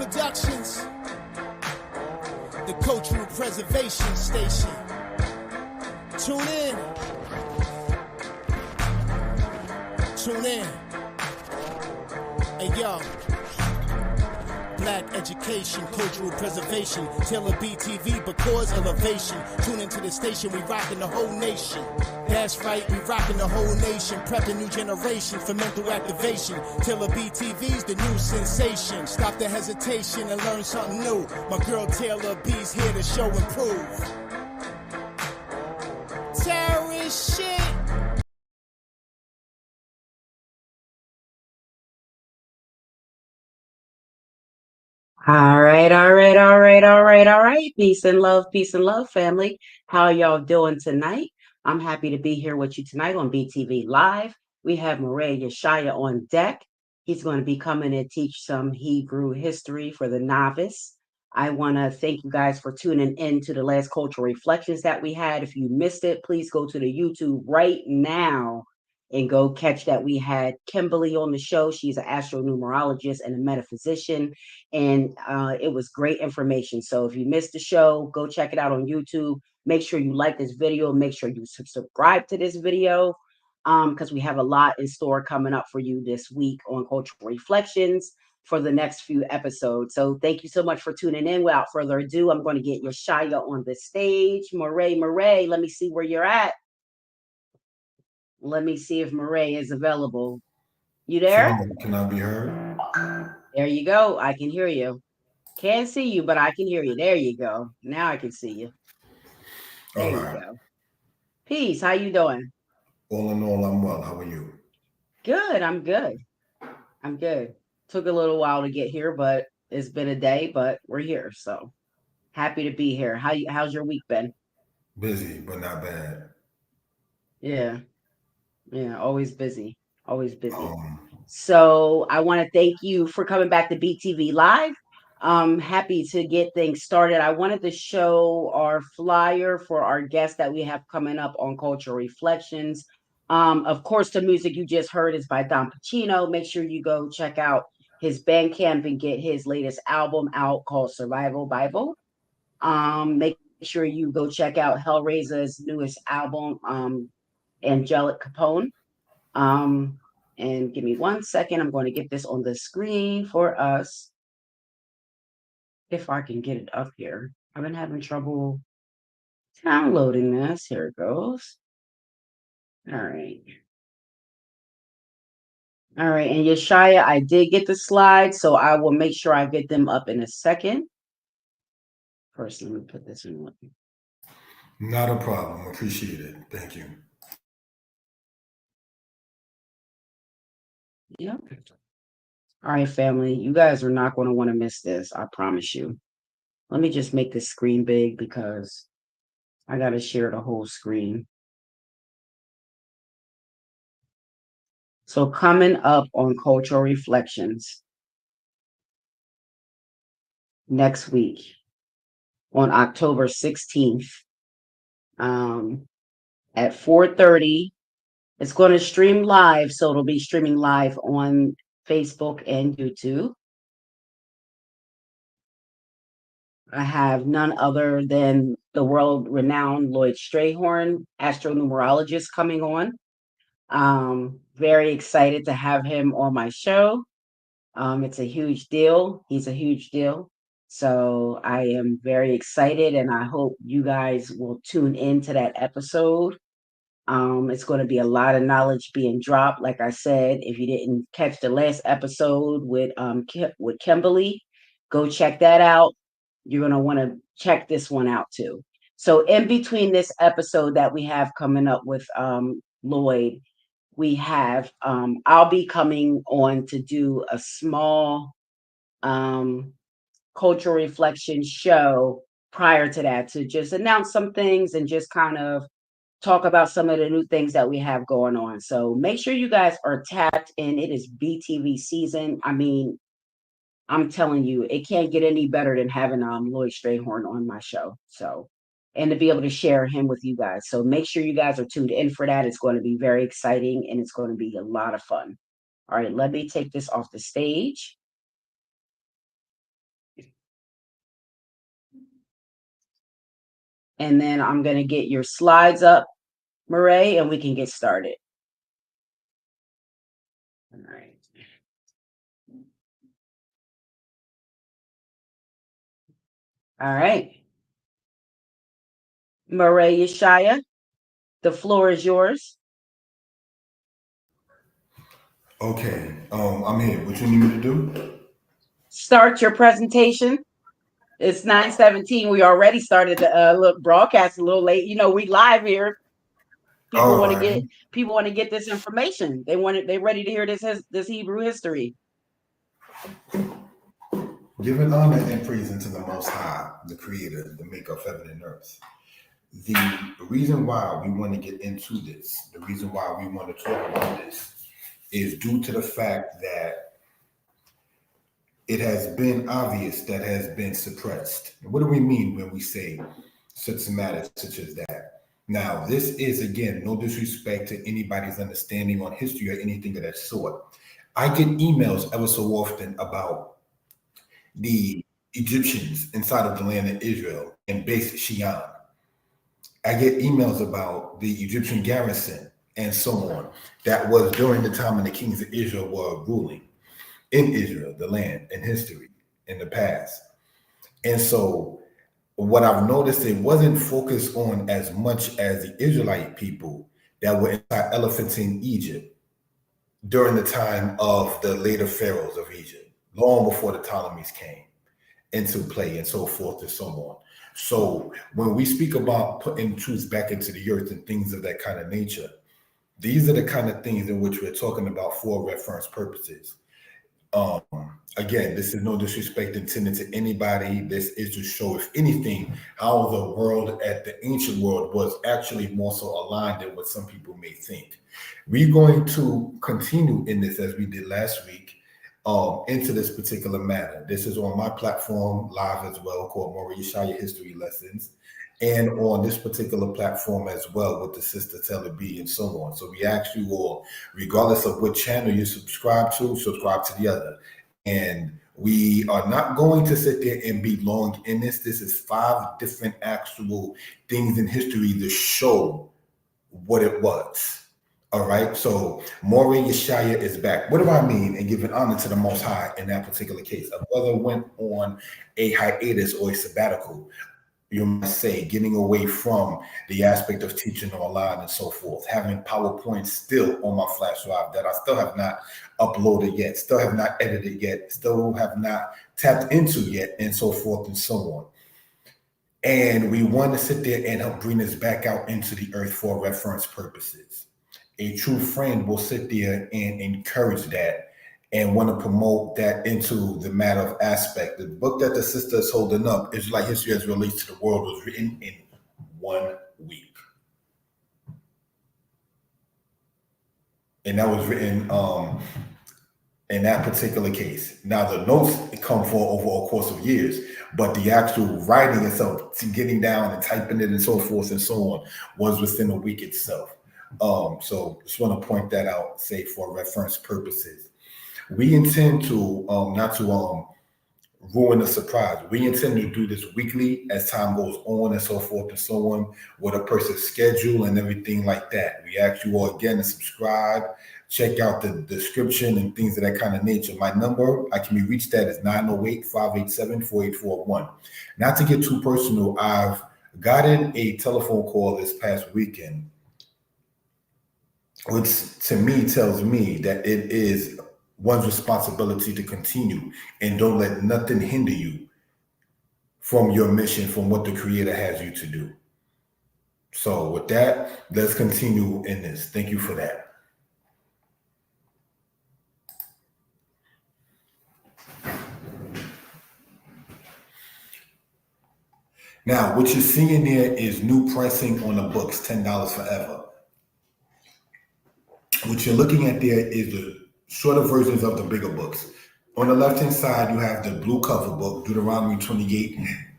Productions, the Cultural Preservation Station. Tune in. Tune in. Hey, yo. Black education, cultural preservation, Taylor BTV, because elevation. Tune into the station, we rockin' the whole nation. That's right, we rockin' the whole nation, prepping new generation for mental activation. Taylor BTV's the new sensation. Stop the hesitation and learn something new. My girl Taylor B's here to show and prove. Terrorist shit. All right. Peace and love, family. How y'all doing tonight? I'm happy to be here with you tonight on BTV Live. We have Moreh Yeshiah on deck. He's going to be coming and teach some Hebrew history for the novice. I want to thank you guys for tuning in to the last cultural reflections that we had. If you missed it, please go to the YouTube right now and go catch that. We had Kimberly on the show. She's an astronumerologist and a metaphysician, and it was great information. So if you missed the show, go check it out on YouTube. Make sure you like this video. Make sure you subscribe to this video because we have a lot in store coming up for you this week on Cultural Reflections for the next few episodes. So thank you so much for tuning in. Without further ado, I'm going to get Yeshiah on the stage. Moreh, let me see where you're at. Let me see if Moreh is available. You there? Can I be heard? There you go. I can hear you. Can't see you, but I can hear you. There you go. Now I can see you. There you go. Peace. How you doing? All in all, I'm well. How are you? Good. I'm good. I'm good. Took a little while to get here, but it's been a day, but we're here. So happy to be here. How's your week been? Busy, but not bad. Yeah. Yeah. Always busy. Always busy. Um, So I want to thank you for coming back to BTV Live. I'm happy to get things started. I wanted to show our flyer for our guests that we have coming up on Cultural Reflections. Of course, the music you just heard is by Don Pacino. Make sure you go check out his Bandcamp and get his latest album out called Survival Bible. Make sure you go check out Hellraiser's newest album, Angelic Capone. And give me 1 second. I'm going to get this on the screen for us. If I can get it up here. I've been having trouble downloading this. Here it goes. All right. All right. And Yeshiah, I did get the slides, so I will make sure I get them up in a second. First, let me put this in. Not a problem. Appreciate it. Thank you. Yep. All right, family. You guys are not going to want to miss this. I promise you. Let me just make this screen big because I got to share the whole screen. So coming up on Cultural Reflections next week on October 16th at 4:30. It's going to stream live, so it'll be streaming live on Facebook and YouTube. I have none other than the world-renowned Lloyd Strayhorn, astronumerologist, coming on. Very excited to have him on my show. It's a huge deal. He's a huge deal. So I am very excited, and I hope you guys will tune into that episode. It's going to be a lot of knowledge being dropped. Like I said, if you didn't catch the last episode with Kimberly, go check that out. You're going to want to check this one out too. So in between this episode that we have coming up with Lloyd, we have I'll be coming on to do a small cultural reflection show prior to that to just announce some things and just kind of talk about some of the new things that we have going on. So make sure you guys are tapped in. It is BTV season. I mean, I'm telling you, it can't get any better than having Lloyd Strayhorn on my show. So, and to be able to share him with you guys. So make sure you guys are tuned in for that. It's going to be very exciting and it's going to be a lot of fun. All right, let me take this off the stage. and then I'm going to get your slides up, Moreh, and we can get started. All right. All right. Moreh Yeshiah, the floor is yours. Okay, I'm here. What you need me to do? Start your presentation. It's 9:17. We already started the broadcast a little late. You know, we live here. People want to get this information. They're ready to hear this Hebrew history. Giving honor and praise unto the Most High, the Creator, the Maker of heaven and earth. The reason why we want to get into this, the reason why we want to talk about this, is due to the fact that it has been obvious that has been suppressed. What do we mean when we say such matters such as that? Now, this is, again, no disrespect to anybody's understanding on history or anything of that sort. I get emails ever so often about the Egyptians inside of the land of Israel and base Shion. I get emails about the Egyptian garrison and so on that was during the time when the kings of Israel were ruling in Israel, the land, in history, in the past. And so what I've noticed, it wasn't focused on as much as the Israelite people that were inside Elephantine Egypt during the time of the later pharaohs of Egypt, long before the Ptolemies came into play and so forth and so on. So when we speak about putting truth back into the earth and things of that kind of nature, these are the kind of things in which we're talking about for reference purposes. Again, this is no disrespect intended to anybody. This is to show, if anything, how the world at the ancient world was actually more so aligned than what some people may think. We're going to continue in this as we did last week into this particular matter. This is on my platform live as well, called Moreh Yeshiah History Lessons, and on this particular platform as well with the sister Teller B and so on. So we ask you all, regardless of what channel you subscribe to the other. And we are not going to sit there and be long in this. This is 5 different actual things in history to show what it was. All right, so Moreh Yeshiah is back. What do I mean in giving honor to the Most High in that particular case? A brother went on a hiatus or a sabbatical, you might say, getting away from the aspect of teaching online and so forth, having PowerPoint still on my flash drive that I still have not uploaded yet, still have not edited yet, still have not tapped into yet, and so forth and so on. And we want to sit there and help bring this back out into the earth for reference purposes. A true friend will sit there and encourage that and want to promote that into the matter of aspect. The book that the sister is holding up, Israelite History as Relates to the World, was written in 1 week. And that was written in that particular case. Now, the notes come for over a course of years, but the actual writing itself, getting down and typing it and so forth and so on, was within a week itself. So just want to point that out, say for reference purposes. We intend to not to ruin the surprise. We intend to do this weekly as time goes on and so forth and so on, with a person's schedule and everything like that. We ask you all again to subscribe, check out the description and things of that kind of nature. My number, I can be reached at, is 908-587-4841. Not to get too personal, I've gotten a telephone call this past weekend, which to me tells me that it is one's responsibility to continue and don't let nothing hinder you from your mission, from what the Creator has you to do. So with that, let's continue in this. Thank you for that. Now, what you're seeing there is new pricing on the books, $10 forever. What you're looking at there is the shorter versions of the bigger books. On the left-hand side, you have the blue cover book, Deuteronomy 28,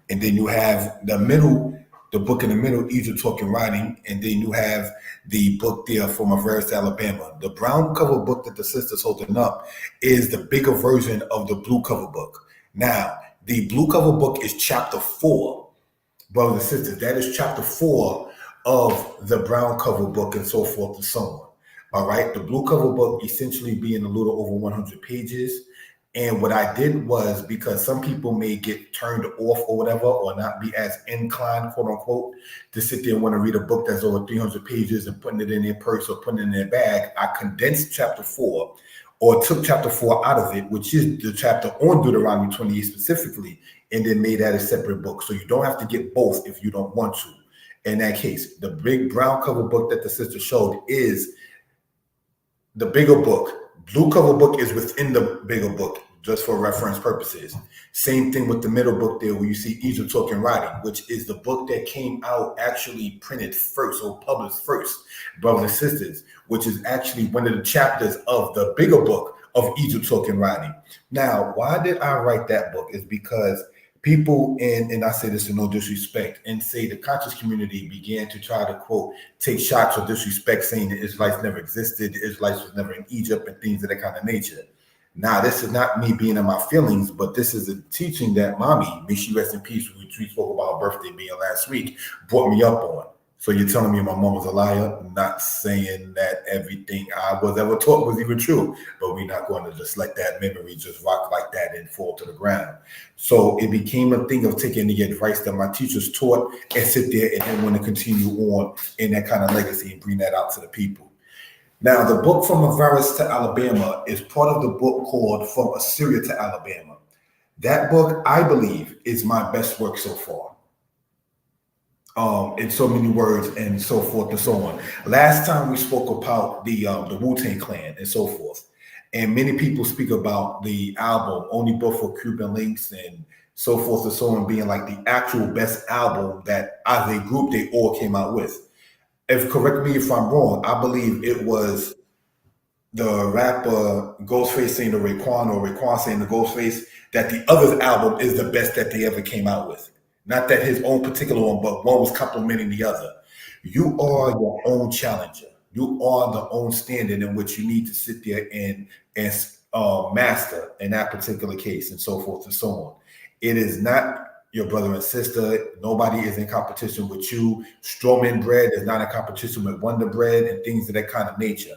and then you have the book in the middle, Egypt Talking Writing, and then you have the book there from Averse, Alabama. The brown cover book that the sister's holding up is the bigger version of the blue cover book. Now, the blue cover book is chapter 4. brothers and sisters. That is chapter 4 of the brown cover book and so forth and so on. All right. The blue cover book essentially being a little over 100 pages. And what I did was, because some people may get turned off or whatever, or not be as inclined, quote unquote, to sit there and want to read a book that's over 300 pages and putting it in their purse or putting it in their bag, I condensed chapter 4, or took chapter 4 out of it, which is the chapter on Deuteronomy 28 specifically, and then made that a separate book. So you don't have to get both if you don't want to. In that case, the big brown cover book that the sister showed is the bigger book. Blue cover book is within the bigger book, just for reference purposes. Same thing with the middle book there, where you see Egypt Talking Writing, which is the book that came out actually printed first or published first, brothers and sisters, which is actually one of the chapters of the bigger book of Egypt Talking Writing. Now, why did I write that book? Is because people, and I say this in no disrespect, and say the conscious community began to try to, quote, take shots or disrespect, saying the Israelites never existed, the Israelites was never in Egypt, and things of that kind of nature. Now, this is not me being in my feelings, but this is a teaching that mommy, may she rest in peace, which we spoke about her birthday being last week, brought me up on. So you're telling me my mom was a liar? I'm not saying that everything I was ever taught was even true, but we're not going to just let that memory just rock like that and fall to the ground. So it became a thing of taking the advice that my teachers taught and sit there and then want to continue on in that kind of legacy and bring that out to the people. Now, the book From Avaris to Alabama is part of the book called From Assyria to Alabama. That book, I believe, is my best work so far. In so many words and so forth and so on. Last time we spoke about the Wu-Tang Clan and so forth. And many people speak about the album, Only Built for Cuban Links and so forth and so on, being like the actual best album that as a group they all came out with. If correct me if I'm wrong, I believe it was the rapper Ghostface saying to Raekwon, or Raekwon saying to Ghostface, that the other album is the best that they ever came out with. Not that his own particular one, but one was complementing the other. You are your own challenger. You are the own standard in which you need to sit there and master in that particular case, and so forth and so on. It is not your brother and sister. Nobody is in competition with you. Strawman bread is not in competition with Wonder Bread and things of that kind of nature.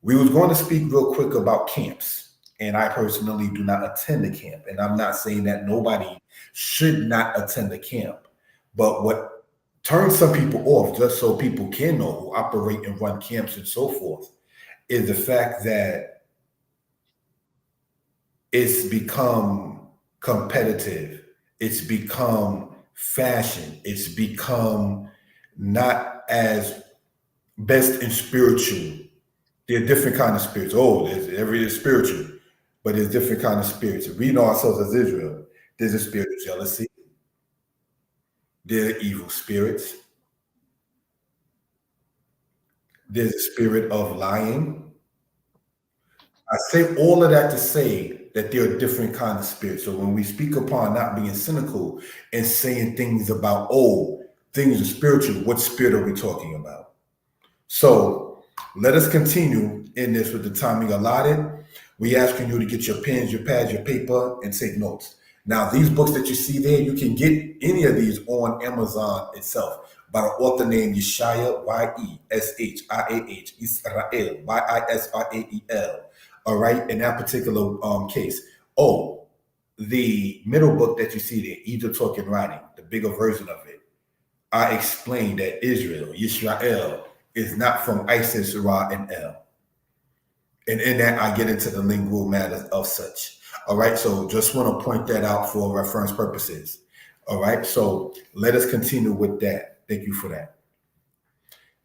We was going to speak real quick about camps. And I personally do not attend a camp. And I'm not saying that nobody should not attend a camp. But what turns some people off, just so people can know who operate and run camps and so forth, is the fact that it's become competitive. It's become fashion. It's become not as best in spiritual. There are different kind of spirits. Oh, every is spiritual. But there's different kind of spirits. We know ourselves as Israel. There's a spirit of jealousy. There are evil spirits. There's a spirit of lying. I say all of that to say that there are different kinds of spirits. So when we speak upon not being cynical and saying things about, oh, things are spiritual, what spirit are we talking about? So let us continue in this with the timing allotted. We asking you to get your pens, your pads, your paper, and take notes. Now, these books that you see there, you can get any of these on Amazon itself by the author named Yeshiah, Y-E-S-H-I-A-H, Israel, Y-I-S-R-A-E-L. All right, in that particular case. Oh, the middle book that you see there, Egypt Talking Writing, the bigger version of it, I explained that Israel, Yisrael, is not from Isis, Ra, and El. And in that, I get into the lingual matters of such. All right, so just want to point that out for reference purposes. All right, so let us continue with that. Thank you for that.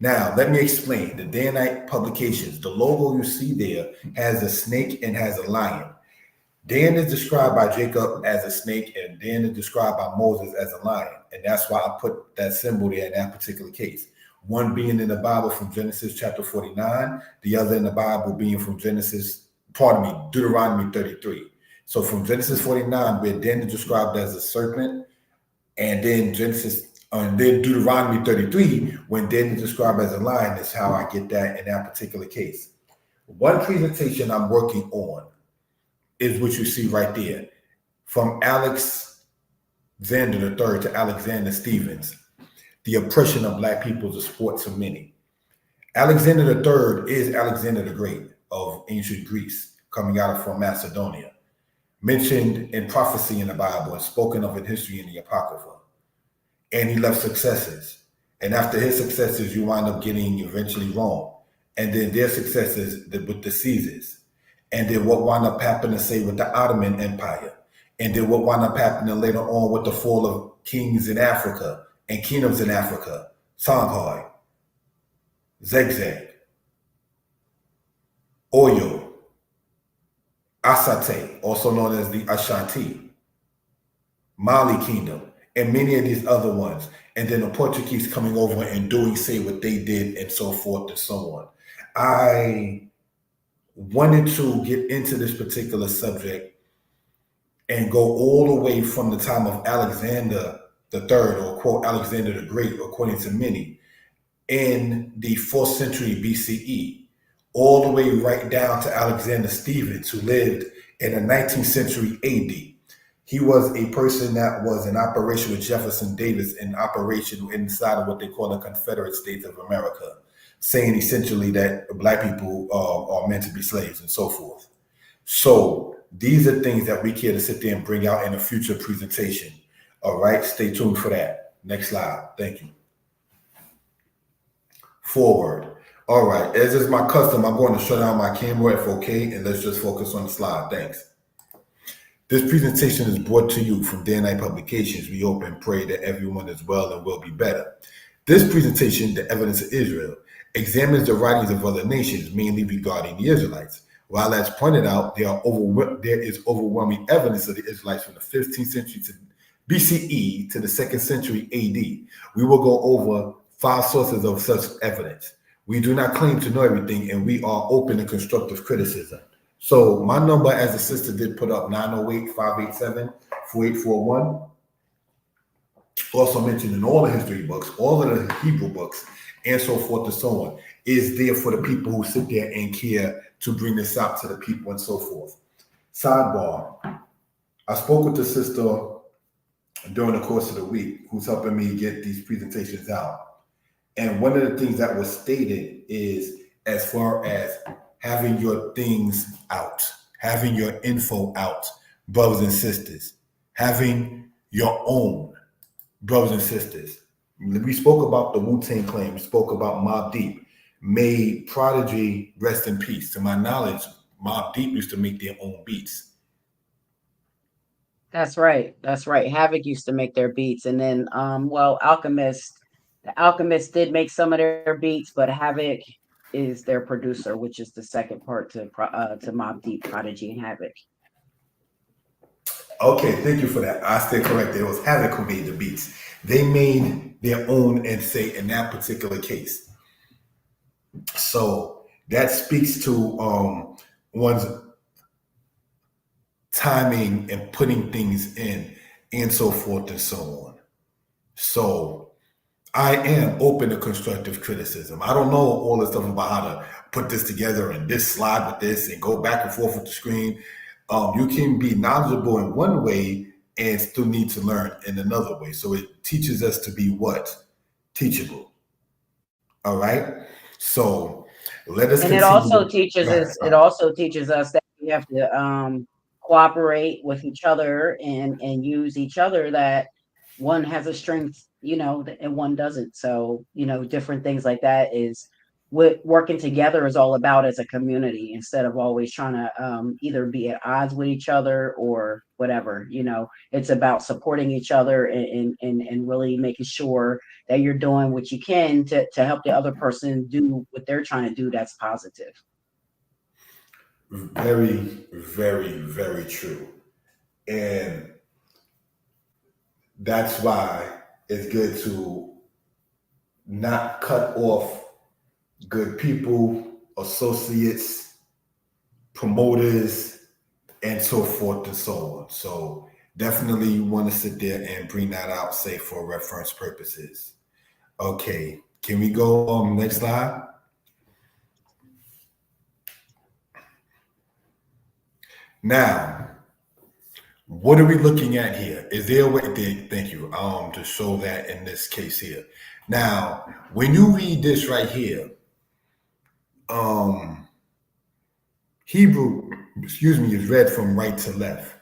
Now, let me explain. The Day and Night Publications, the logo you see there has a snake and has a lion. Dan is described by Jacob as a snake, and Dan is described by Moses as a lion. And that's why I put that symbol there in that particular case. One being in the Bible from Genesis chapter 49, the other in the Bible being from Deuteronomy 33. So from Genesis 49, where Dan is described as a serpent, and then Deuteronomy 33, when Dan is described as a lion, is how I get that in that particular case. One presentation I'm working on is what you see right there from Alex III to Alexander Stevens. The oppression of black people is a sport to many. Alexander III is Alexander the Great of ancient Greece, coming out from Macedonia, mentioned in prophecy in the Bible and spoken of in history in the Apocrypha. And he left successors. And after his successors, you wind up getting eventually Rome. And then their successors with the Caesars. And then what wound up happening, say, with the Ottoman Empire. And then what wound up happening later on with the fall of kings in Africa and kingdoms in Africa. Songhai, Zegzeg, Oyo, Asate, also known as the Ashanti, Mali Kingdom, and many of these other ones. And then the Portuguese coming over and doing, say, what they did and so forth and so on. I wanted to get into this particular subject and go all the way from the time of Alexander III, or quote Alexander the Great, according to many, in the 4th century BCE, all the way right down to Alexander Stevens, who lived in the 19th century AD. He was a person that was in operation with Jefferson Davis, in operation inside of what they call the Confederate States of America, saying essentially that black people are meant to be slaves and so forth. So these are things that we care to sit there and bring out in a future presentation. All right, stay tuned for that. Next slide. Thank you. Forward. All right, as is my custom, I'm going to shut down my camera if okay, and let's just focus on the slide. Thanks. This presentation is brought to you from Day and Night Publications. We hope and pray that everyone is well and will be better. This presentation, The Evidence of Israel, examines the writings of other nations, mainly regarding the Israelites. While as pointed out, there is overwhelming evidence of the Israelites from the 15th century to BCE to the 2nd century AD. We will go over 5 sources of such evidence. We do not claim to know everything, and we are open to constructive criticism. So my number, as the sister did put up, 908-587-4841. Also mentioned in all the history books, all of the Hebrew books, and so forth and so on, is there for the people who sit there and care to bring this out to the people and so forth. Sidebar. I spoke with the sister during the course of the week who's helping me get these presentations out. And one of the things that was stated is, as far as having your things out, having your info out, brothers and sisters, having your own, brothers and sisters. We spoke about the Wu-Tang Clan, we spoke about Mobb Deep. May Prodigy rest in peace. To my knowledge, Mobb Deep used to make their own beats. That's right. That's right. Havoc used to make their beats, and then, well, the Alchemist did make some of their beats, but Havoc is their producer, which is the second part to Mobb Deep, Prodigy, and Havoc. Okay, thank you for that. I stand corrected. It was Havoc who made the beats. They made their own, and say in that particular case. So that speaks to one's timing and putting things in, and so forth and so on. So I am open to constructive criticism. I don't know all the stuff about how to put this together and this slide with this and go back and forth with the screen. You can be knowledgeable in one way and still need to learn in another way. So it teaches us to be what? Teachable. All right. So let us. And it also teaches us. It also teaches us that we have to cooperate with each other and use each other. That one has a strength, and one doesn't. So different things like that is what working together is all about as a community, instead of always trying to either be at odds with each other or whatever. It's about supporting each other and really making sure that you're doing what you can to help the other person do what they're trying to do that's positive. Very, very, very true. And that's why it's good to not cut off good people, associates, promoters, and so forth and so on. So definitely you want to sit there and bring that out, say, for reference purposes. Okay, can we go on next slide? Now, What are we looking at here? Is there a way? Thank you. To show that in this case here. Now, when you read this right here, Hebrew, is read from right to left.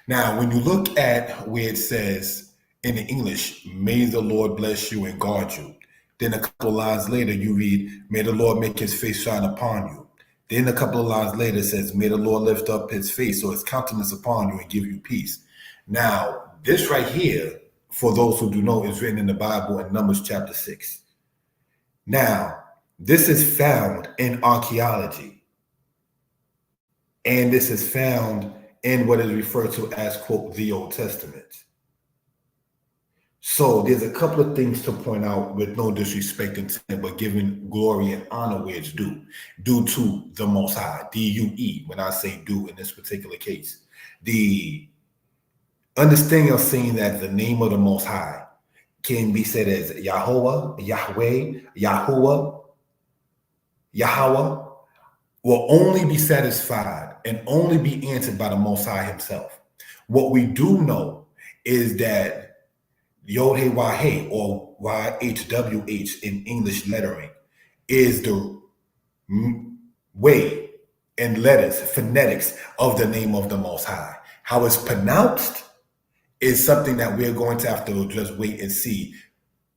Now, when you look at where it says in the English, "May the Lord bless you and guard you," then a couple of lines later you read, "May the Lord make his face shine upon you." Then a couple of lines later it says, "May the Lord lift up his face or his countenance upon you and give you peace." Now, this right here, for those who do know, is written in the Bible in Numbers chapter 6. Now, this is found in archaeology. And this is found in what is referred to as, quote, the Old Testament. So there's a couple of things to point out with no disrespect intended, but giving glory and honor where it's due to the Most High, D-U-E, when I say due in this particular case. The understanding of saying that the name of the Most High can be said as Yahweh, Yahweh, Yahuwah, Yahweh, will only be satisfied and only be answered by the Most High himself. What we do know is that Yod He Wah He, or YHWH in English lettering, is the way and letters, phonetics of the name of the Most High. How it's pronounced is something that we're going to have to just wait and see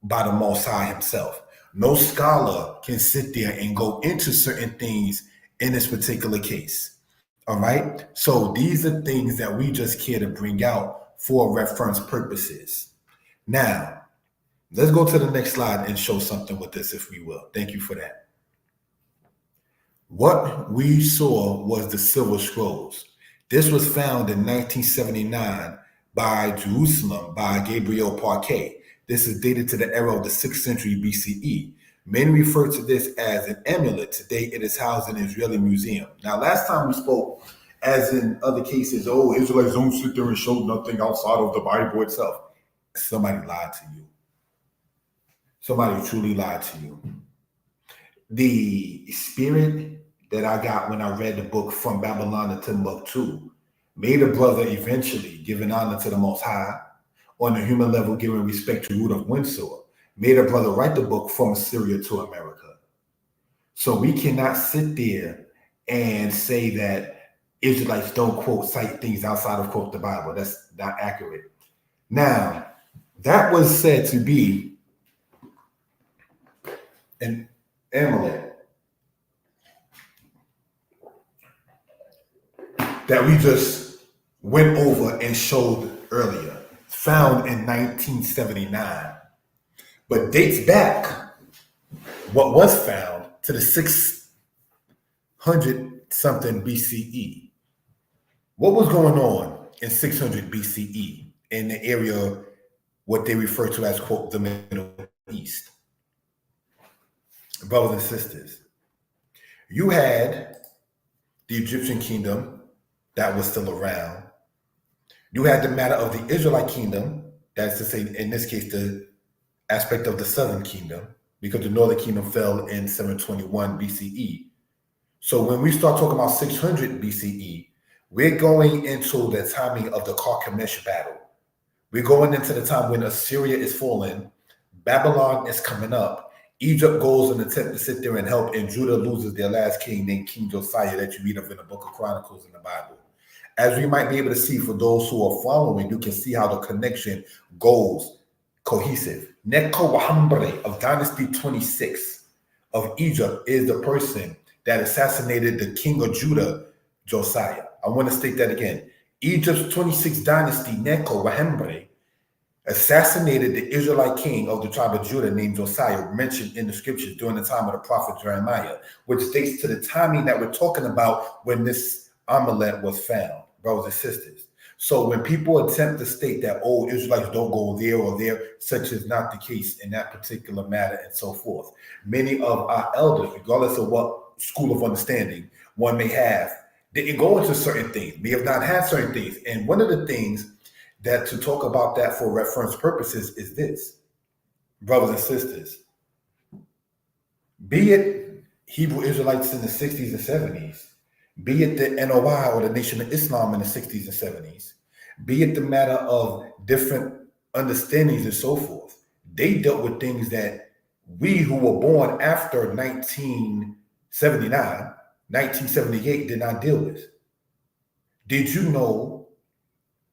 by the Most High himself. No scholar can sit there and go into certain things in this particular case. All right. So these are things that we just care to bring out for reference purposes. Now, let's go to the next slide and show something with this, if we will. Thank you for that. What we saw was the Silver Scrolls. This was found in 1979 by Jerusalem by Gabriel Parquet. This is dated to the era of the 6th century BCE. Many refer to this as an amulet. Today, it is housed in an Israeli museum. Now, last time we spoke, as in other cases, Israelites don't sit there and show nothing outside of the Bible itself. Somebody lied to you. Somebody truly lied to you. The spirit that I got when I read the book From Babylon to Timbuktu made a brother eventually giving honor to the Most High, on the human level giving respect to Rudolph Windsor, made a brother write the book From Assyria to America. So we cannot sit there and say that Israelites don't, quote, cite things outside of, quote, the Bible. That's not accurate. Now, that was said to be an amulet that we just went over and showed earlier, found in 1979, but dates back what was found to the 600 something BCE. What was going on in 600 BCE in the area, what they refer to as, quote, the Middle East? Brothers and sisters, you had the Egyptian kingdom that was still around. You had the matter of the Israelite kingdom, that's to say, in this case, the aspect of the southern kingdom, because the northern kingdom fell in 721 BCE. So when we start talking about 600 BCE, we're going into the timing of the Carchemish battle. We're going into the time when Assyria is falling, Babylon is coming up, Egypt goes and attempt to sit there and help, and Judah loses their last king named King Josiah that you read of in the book of Chronicles in the Bible. As we might be able to see for those who are following, you can see how the connection goes cohesive. Necho Wahambre of Dynasty 26 of Egypt is the person that assassinated the king of Judah, Josiah. I want to state that again. Egypt's 26th dynasty, Necho Wahambre, assassinated the Israelite king of the tribe of Judah named Josiah, mentioned in the scriptures during the time of the prophet Jeremiah, which dates to the timing that we're talking about when this amulet was found, brothers and sisters. So when people attempt to state that, oh, Israelites don't go there or there, such is not the case in that particular matter and so forth. Many of our elders, regardless of what school of understanding one may have, didn't go into certain things, may have not had certain things. And one of the things that to talk about that for reference purposes is this, brothers and sisters, be it Hebrew Israelites in the 60s and 70s, be it the NOI or the Nation of Islam in the 60s and 70s, be it the matter of different understandings and so forth. They dealt with things that we who were born after 1979, 1978 did not deal with. Did you know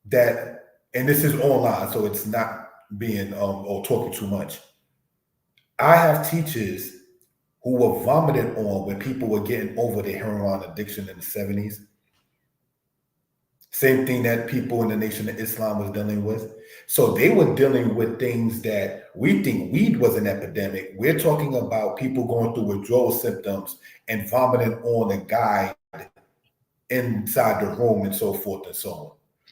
that, and this is online, so it's not being or talking too much. I have teachers who were vomited on when people were getting over their heroin addiction in the 70s. Same thing that people in the Nation of Islam was dealing with. So they were dealing with things that we think weed was an epidemic. We're talking about people going through withdrawal symptoms and vomiting on a guide inside the room and so forth and so on.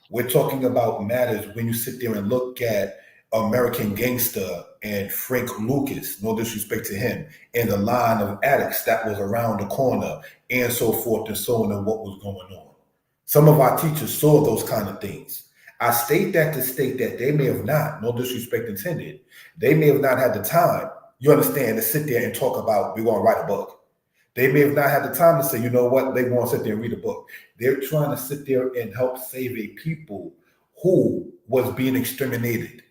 We're talking about matters when you sit there and look at American Gangster and Frank Lucas, no disrespect to him, and the line of addicts that was around the corner and so forth and so on, and what was going on. Some of our teachers saw those kind of things. I state that to state that they may have not, no disrespect intended, they may have not had the time, you understand, to sit there and talk about, we're going to write a book. They may have not had the time to say, you know what, they want to sit there and read a book. They're trying to sit there and help save a people who was being exterminated,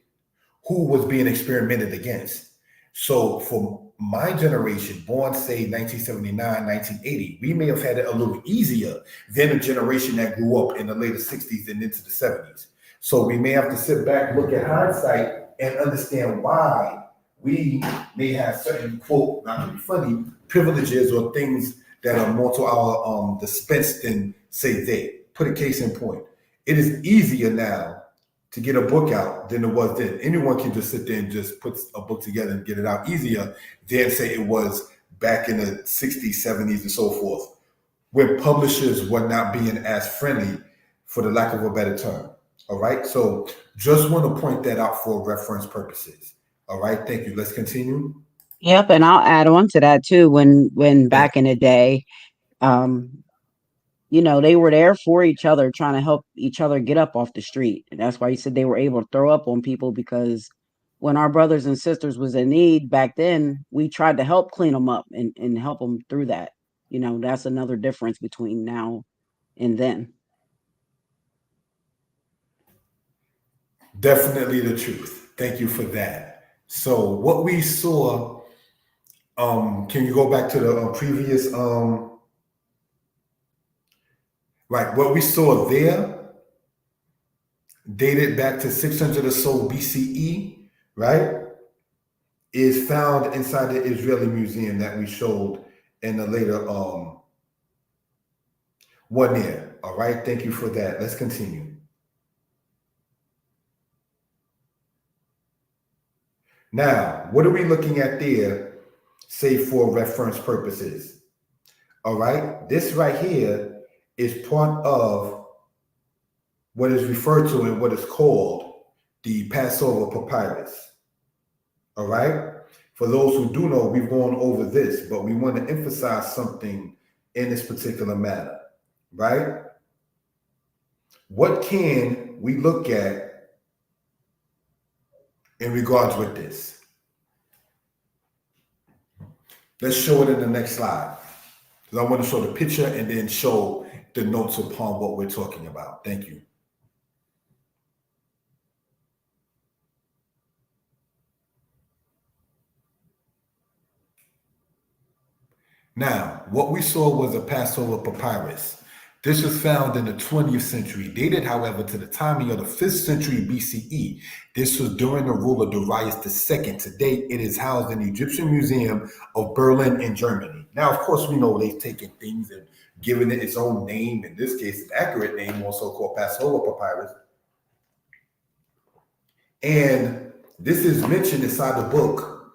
who was being experimented against. So for my generation, born, say, 1979, 1980, we may have had it a little easier than a generation that grew up in the later 60s and into the 70s. So we may have to sit back, look at hindsight, and understand why we may have certain, quote, not to be funny, privileges or things that are more to our dispense than, say, they. Put a case in point. It is easier now to get a book out than it was then. Anyone can just sit there and just put a book together and get it out easier than, say, it was back in the 60s, 70s, and so forth, where publishers were not being as friendly, for the lack of a better term. All right. So just want to point that out for reference purposes. All right. Thank you. Let's continue. Yep, and I'll add on to that too. When back in the day, they were there for each other, trying to help each other get up off the street. And that's why you said they were able to throw up on people, because when our brothers and sisters was in need back then, we tried to help clean them up and help them through that. That's another difference between now and then. Definitely the truth. Thank you for that. So what we saw, can you go back to the previous, right, what we saw there, dated back to 600 or so BCE, right, is found inside the Israeli museum that we showed in the later one year. All right, thank you for that. Let's continue. Now, what are we looking at there, say for reference purposes? All right, this right here is part of what is referred to in what is called the Passover papyrus. All right, for those who do know, we've gone over this, but we want to emphasize something in this particular matter, right? What can we look at in regards with this? Let's show it in the next slide, because I want to show the picture and then show the notes upon what we're talking about. Thank you. Now, what we saw was a Passover papyrus. This was found in the 20th century, dated, however, to the timing of the 5th century BCE. This was during the rule of Darius II. Today, it is housed in the Egyptian Museum of Berlin in Germany. Now, of course, we know they've taken things and given it its own name, in this case, an accurate name, also called Passover papyrus. And this is mentioned inside the book,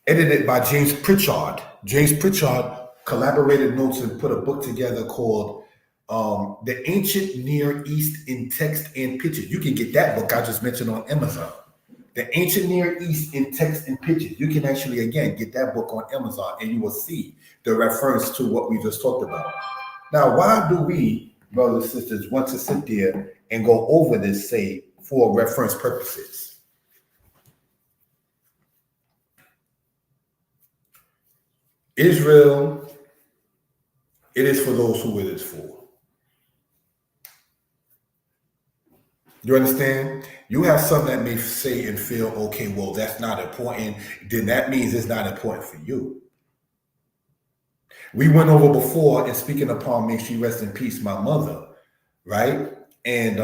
edited by James Pritchard. James Pritchard collaborated notes and put a book together called The Ancient Near East in Text and Pictures. You can get that book I just mentioned on Amazon. The Ancient Near East in Text and Pictures. You can actually, again, get that book on Amazon and you will see the reference to what we just talked about. Now, why do we, brothers and sisters, want to sit there and go over this, say, for reference purposes? Israel It is for those who it is for. You understand? You have some that may say and feel, okay, well, that's not important. Then that means it's not important for you. We went over before, and speaking upon, may she rest in peace, my mother, right? And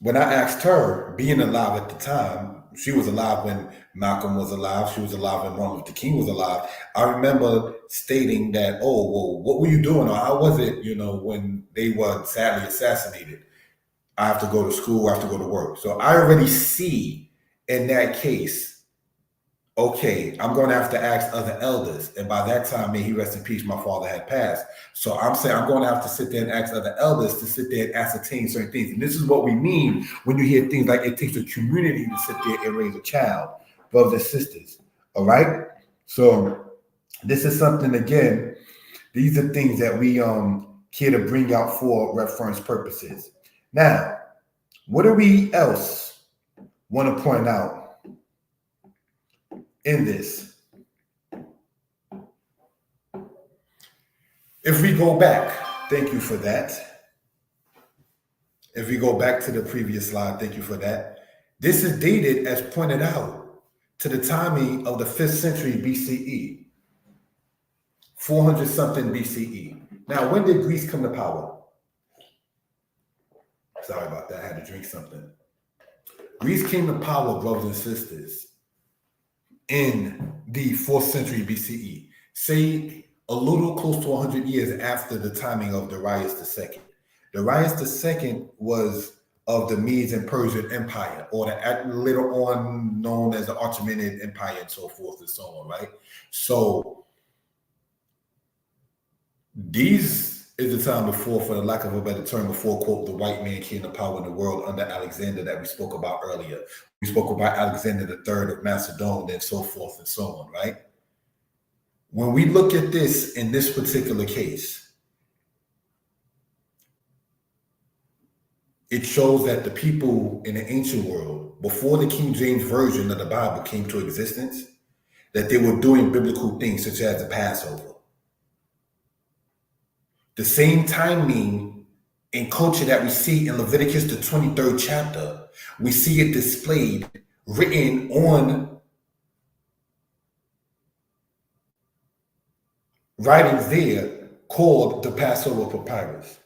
when I asked her, being alive at the time, she was alive when Malcolm was alive. She was alive when Martin Luther King was alive. I remember stating that, oh, well, what were you doing? Or how was it, when they were sadly assassinated? I have to go to school, I have to go to work. So I already see in that case, okay, I'm going to have to ask other elders. And by that time, may he rest in peace, my father had passed. So I'm saying I'm going to have to sit there and ask other elders to sit there and ascertain certain things. And this is what we mean when you hear things like it takes a community to sit there and raise a child, brothers and sisters. All right? So this is something, again, these are things that we care to bring out for reference purposes. Now, what do we else want to point out in this? If we go back, thank you for that. If we go back to the previous slide, thank you for that. This is dated, as pointed out, to the timing of the 5th century BCE, 400 something BCE. Now, when did Greece come to power? Sorry about that, I had to drink something. Greece came to power, brothers and sisters, in the 4th century BCE, say a little close to 100 years after the timing of Darius II. Darius II was of the Medes and Persian Empire, or the later on known as the Achaemenid Empire, and so forth and so on, right? So these is the time before, for the lack of a better term, before, quote, the white man came to power in the world under Alexander that we spoke about earlier. We spoke about Alexander III of Macedon and so forth and so on, right? When we look at this in this particular case, it shows that the people in the ancient world, before the King James Version of the Bible came to existence, that they were doing biblical things such as the Passover. The same timing and culture that we see in Leviticus, the 23rd chapter, we see it displayed, written on writings there called the Passover Papyrus.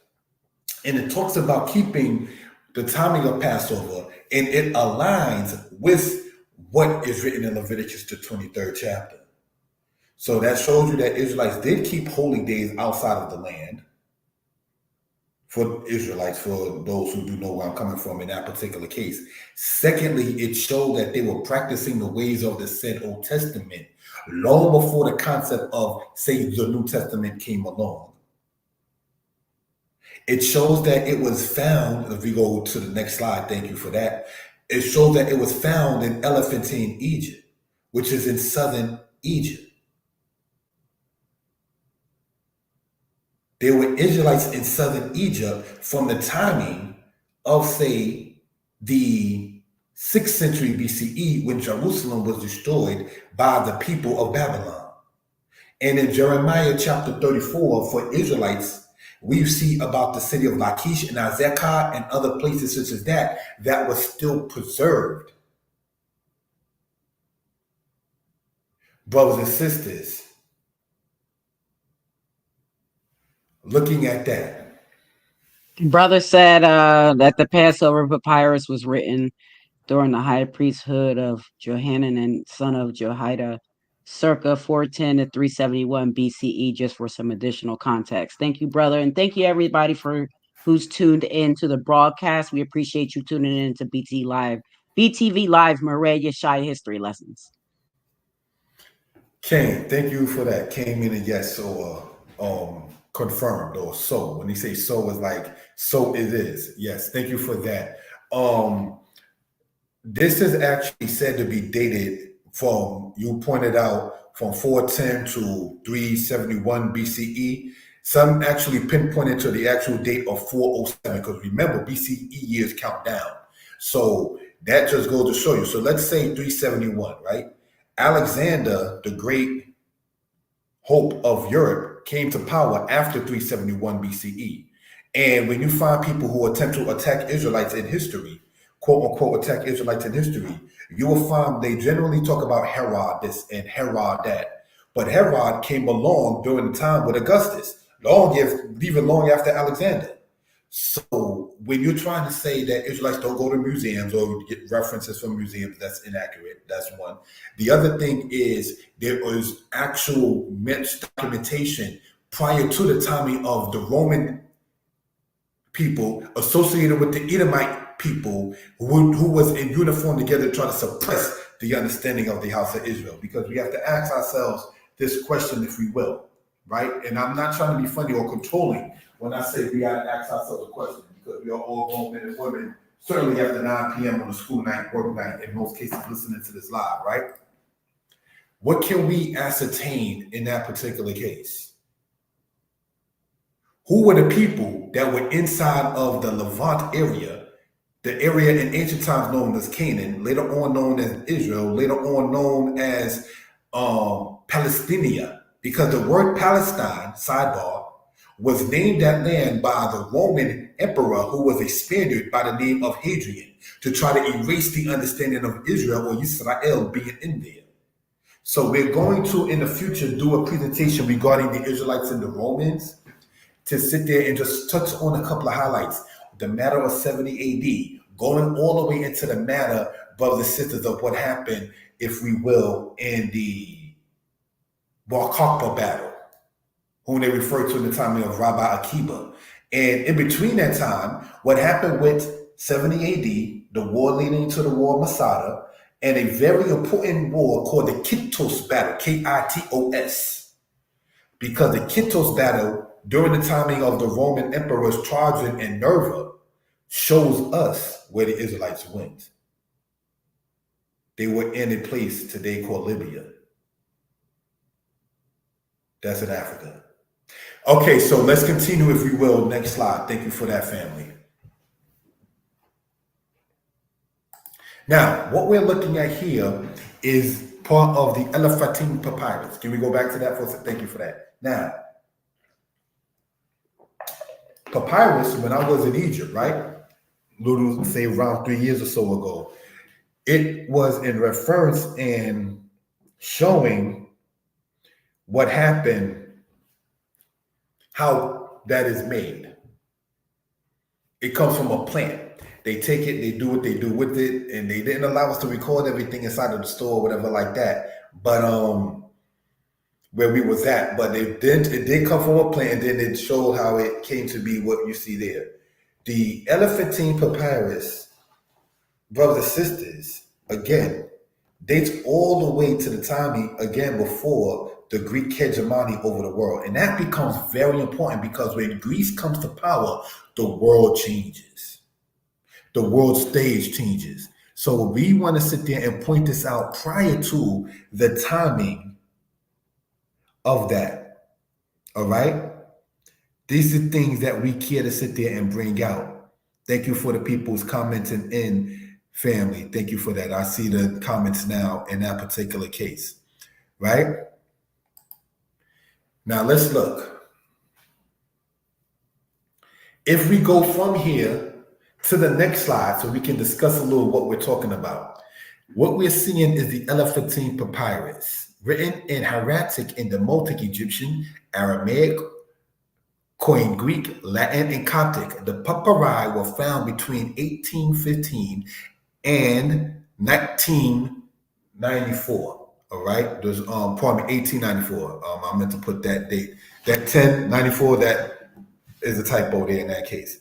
And it talks about keeping the timing of Passover, and it aligns with what is written in Leviticus, the 23rd chapter. So that shows you that Israelites did keep holy days outside of the land. For Israelites, for those who do know where I'm coming from in that particular case. Secondly, it showed that they were practicing the ways of the said Old Testament long before the concept of, say, the New Testament came along. It shows that it was found, if we go to the next slide, thank you for that. It shows that it was found in Elephantine, Egypt, which is in southern Egypt. There were Israelites in southern Egypt from the timing of, say, the 6th century BCE, when Jerusalem was destroyed by the people of Babylon. And in Jeremiah chapter 34, for Israelites, we see about the city of Lachish and Azekah and other places such as that was still preserved. Brothers and sisters, looking at that. Brother said that the Passover Papyrus was written during the high priesthood of Johanan and son of Jehoiada, circa 410 to 371 BCE, just for some additional context. Thank you, brother. And thank you, everybody, for who's tuned in to the broadcast. We appreciate you tuning in to BTV Live, Moreh, Yeshiah History Lessons. Kane, thank you for that. Came in and yes, so confirmed, or so. When he say so, is like so it is. Yes, thank you for that. This is actually said to be dated from, you pointed out, from 410 to 371 BCE. Some actually pinpointed to the actual date of 407, because remember, BCE years count down. So that just goes to show you. So let's say 371, right? Alexander, the great hope of Europe, came to power after 371 BCE. And when you find people who attempt to attack Israelites in history, quote unquote attack Israelites in history, you will find they generally talk about Herod this and Herod that. But Herod came along during the time with Augustus, even long after Alexander. So when you're trying to say that Israelites don't go to museums or get references from museums, that's inaccurate. That's one. The other thing is there was actual documentation prior to the timing of the Roman people associated with the Edomite people who was in uniform together trying to suppress the understanding of the house of Israel. Because we have to ask ourselves this question, if we will, right? And I'm not trying to be funny or controlling when I say we got to ask ourselves a question, because we are all grown men and women, certainly after 9 p.m. on a school night, work night, in most cases listening to this live, right? What can we ascertain in that particular case? Who were the people that were inside of the Levant area, the area in ancient times known as Canaan, later on known as Israel, later on known as Palestinia, because the word Palestine, sidebar, was named that land by the Roman emperor who was a Spaniard by the name of Hadrian to try to erase the understanding of Israel or Israel being in there. So we're going to, in the future, do a presentation regarding the Israelites and the Romans, to sit there and just touch on a couple of highlights. The matter of 70 AD, going all the way into the matter, brothers and sisters, of what happened, if we will, in the Bar Kokhba battle, whom they refer to in the time of Rabbi Akiba. And in between that time, what happened with 70 AD, the war leading to the war of Masada, and a very important war called the Kittos battle, Kitos. Because the Kittos battle, during the timing of the Roman emperors Trajan and Nerva, shows us where the Israelites went. They were in a place today called Libya. That's in Africa. Okay, so let's continue, if we will. Next slide. Thank you for that, family. Now, what we're looking at here is part of the Elephantine Papyrus. Can we go back to that for a second? Thank you for that. Now, papyrus, when I was in Egypt, right? Little, say around 3 years or so ago, it was in reference and showing what happened, how that is made. It comes from a plant. They take it, they do what they do with it, and they didn't allow us to record everything inside of the store or whatever like that. But where we was at, but it did come from a plant, and then it showed how it came to be what you see there. The Elephantine Papyrus, brothers and sisters, again, dates all the way to the time, again, before the Greek hegemony over the world. And that becomes very important, because when Greece comes to power, the world changes. The world stage changes. So we want to sit there and point this out prior to the timing of that. All right? These are things that we care to sit there and bring out. Thank you for the people who's commenting in, family. Thank you for that. I see the comments now in that particular case. Right? Now let's look. If we go from here to the next slide so we can discuss a little what we're talking about. What we're seeing is the Elephantine Papyrus, written in Hieratic in Demotic Egyptian, Aramaic, Koine Greek, Latin, and Coptic. The papyri were found between 1815 and 1994. All right, there's 1894. I meant to put that date. That 1094, that is a typo there in that case.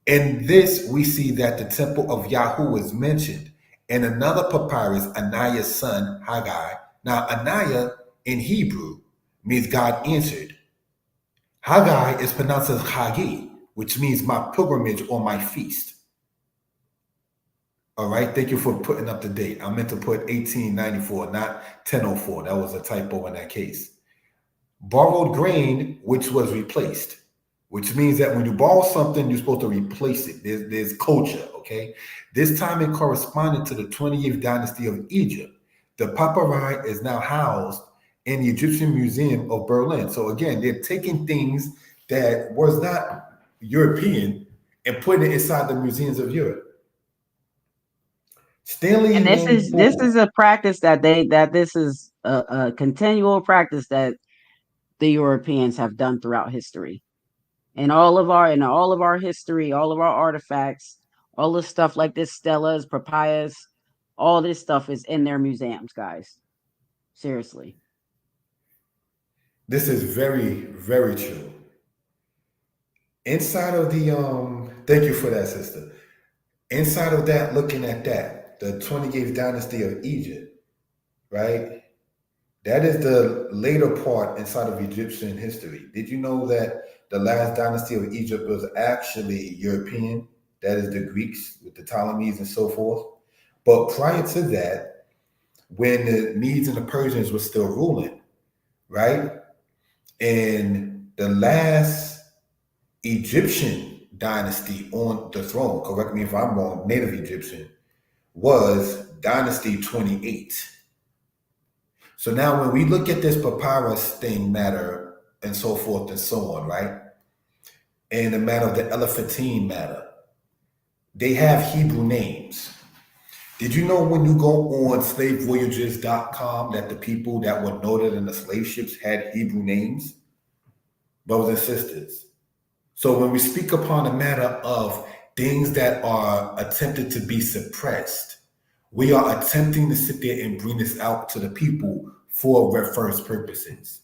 In this, we see that the temple of Yahoo is mentioned. In another papyrus, Aniah's son, Haggai. Now, Aniah in Hebrew means God answered. Haggai is pronounced as Hagi, which means my pilgrimage or my feast. All right, thank you for putting up the date. I meant to put 1894, not 1004. That was a typo in that case. Borrowed grain, which was replaced, which means that when you borrow something, you're supposed to replace it. There's culture, okay? This time it corresponded to the 20th dynasty of Egypt. The papyri is now housed in the Egyptian Museum of Berlin. So again, they're taking things that was not European and putting it inside the museums of Europe. Stanley And this Wayne is Poole. a practice that this is a continual practice that the Europeans have done throughout history. In all of our history, all of our artifacts, all the stuff like this, stelas, papayas, all this stuff is in their museums, guys. Seriously. This is very, very true. Inside of the thank you for that, sister. Inside of that, looking at that, the 28th dynasty of Egypt, right? That is the later part inside of Egyptian history. Did you know that the last dynasty of Egypt was actually European? That is the Greeks with the Ptolemies and so forth. But prior to that, when the Medes and the Persians were still ruling, right? And the last Egyptian dynasty on the throne, correct me if I'm wrong, native Egyptian, was Dynasty 28. So now when we look at this papyrus thing matter and so forth and so on, right? And the matter of the Elephantine matter, they have Hebrew names. Did you know when you go on slavevoyages.com that the people that were noted in the slave ships had Hebrew names? Brothers and sisters. So when we speak upon the matter of things that are attempted to be suppressed, we are attempting to sit there and bring this out to the people for reference purposes.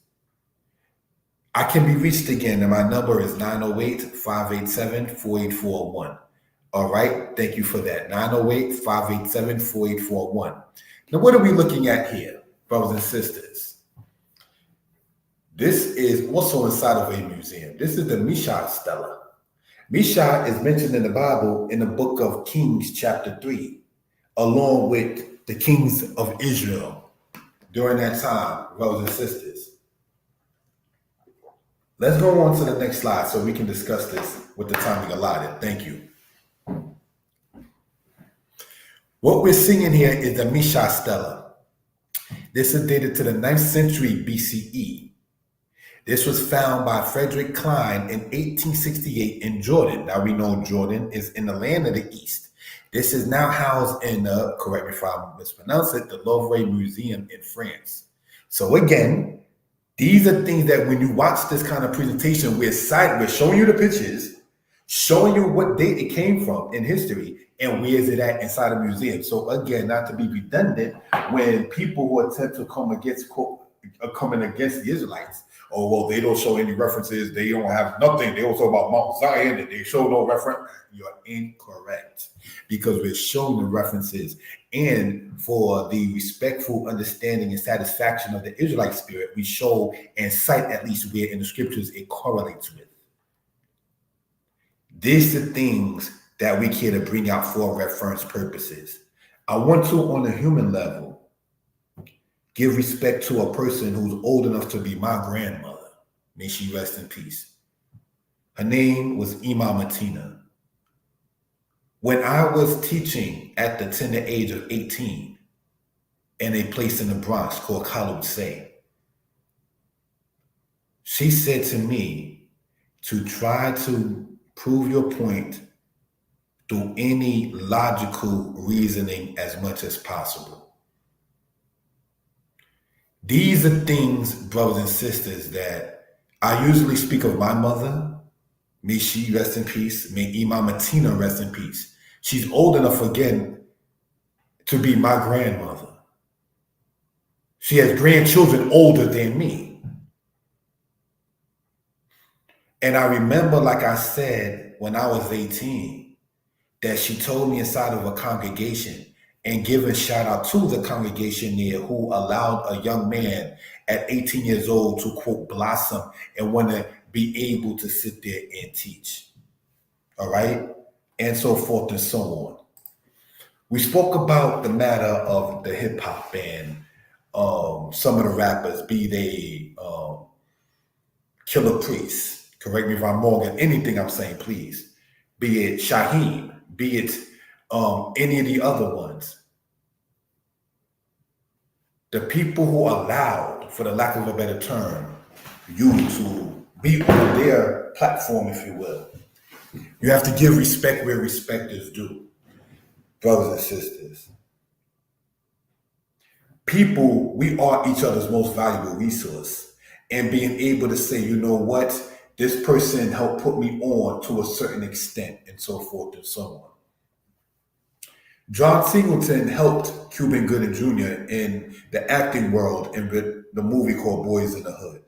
I can be reached again, and my number is 908-587-4841. All right, thank you for that. 908-587-4841. Now, what are we looking at here, brothers and sisters? This is also inside of a museum. This is the Mishah Stela. Mishah is mentioned in the Bible in the book of Kings, chapter 3, along with the kings of Israel during that time, brothers and sisters. Let's go on to the next slide so we can discuss this with the time we allotted. Thank you. What we're seeing here is the Mishah Stela. This is dated to the 9th century BCE. This was found by Frederick Klein in 1868 in Jordan. Now we know Jordan is in the land of the East. This is now housed in the, correct me if I mispronounce it, the Louvre Museum in France. So again, these are things that when you watch this kind of presentation, we're showing you the pictures, showing you what date it came from in history, and where is it at inside a museum. So again, not to be redundant, when people who attempt to come against the Israelites, oh, well, they don't show any references, they don't have nothing, they don't talk about Mount Zion, and they show no reference, you're incorrect. Because we're showing the references, and for the respectful understanding and satisfaction of the Israelite spirit, we show and cite at least where in the scriptures it correlates with. These are things that we care to bring out for reference purposes. I want to, on a human level, give respect to a person who's old enough to be my grandmother. May she rest in peace. Her name was Matina. When I was teaching at the tender age of 18 in a place in the Bronx called Khalid Say, she said to me to try to prove your point through any logical reasoning as much as possible. These are things, brothers and sisters, that I usually speak of my mother. May she rest in peace. May Matina rest in peace. She's old enough again to be my grandmother. She has grandchildren older than me. And I remember, like I said, when I was 18, that she told me inside of a congregation and giving shout out to the congregation there who allowed a young man at 18 years old to, quote, blossom and want to be able to sit there and teach. All right? And so forth and so on. We spoke about the matter of the hip hop and some of the rappers, be they Killer Priest, correct me if I'm wrong in anything I'm saying, please. Be it Shaheem, be it any of the other ones. The people who allowed for the lack of a better term, you to be on their platform, if you will. You have to give respect where respect is due, brothers and sisters. People, we are each other's most valuable resource. And being able to say, you know what, this person helped put me on to a certain extent, and so forth and so on. John Singleton helped Cuban Gooding Jr. in the acting world in the movie called Boys in the Hood.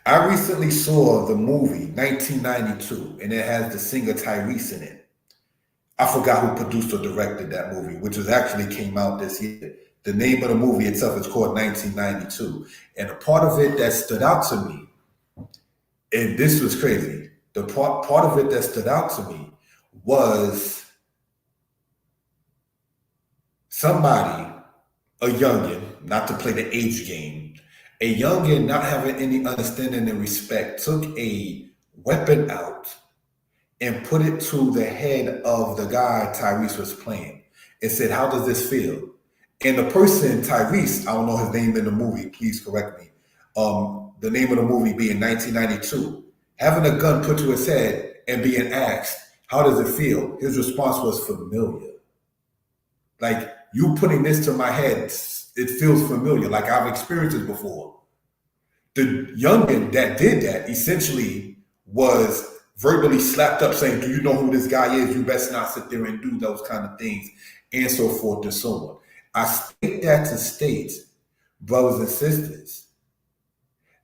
I recently saw the movie 1992, and it has the singer Tyrese in it. I forgot who produced or directed that movie, which actually came out this year. The name of the movie itself is called 1992. And a part of it that stood out to me, and this was crazy, the part of it that stood out to me was somebody, a youngin, not to play the age game, a youngin not having any understanding and respect, took a weapon out and put it to the head of the guy Tyrese was playing and said, "How does this feel?" And the person, Tyrese, I don't know his name in the movie, please correct me. The name of the movie being 1992, having a gun put to his head and being asked, "How does it feel?" His response was familiar. Like, you putting this to my head, it feels familiar, like I've experienced it before. The youngin that did that essentially was verbally slapped up saying, "Do you know who this guy is? You best not sit there and do those kind of things," and so forth and so on. I state that to state, brothers and sisters,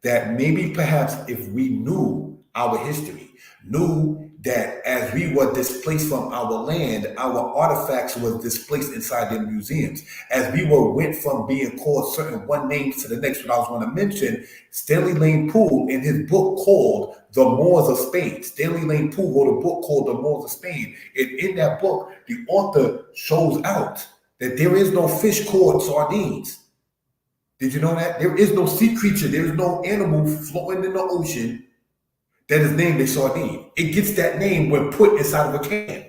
that maybe perhaps if we knew our history, knew that as we were displaced from our land, our artifacts were displaced inside the museums. As we went from being called certain one names to the next, what I was going to mention, Stanley Lane Poole in his book called The Moors of Spain. Stanley Lane Poole wrote a book called The Moors of Spain. And in that book, the author shows out that there is no fish called sardines. Did you know that? There is no sea creature. There is no animal floating in the ocean that is named a sardine. It gets that name when put inside of a can.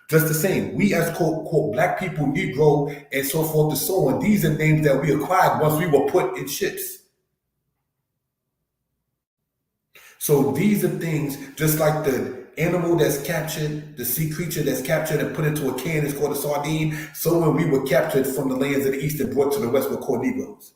Just the same, we as quote black people, Negro, and so forth and so on, these are names that we acquired once we were put in ships. So these are things, just like the animal that's captured, the sea creature that's captured and put into a can is called a sardine. So when we were captured from the lands of the east and brought to the west, we're called Negroes.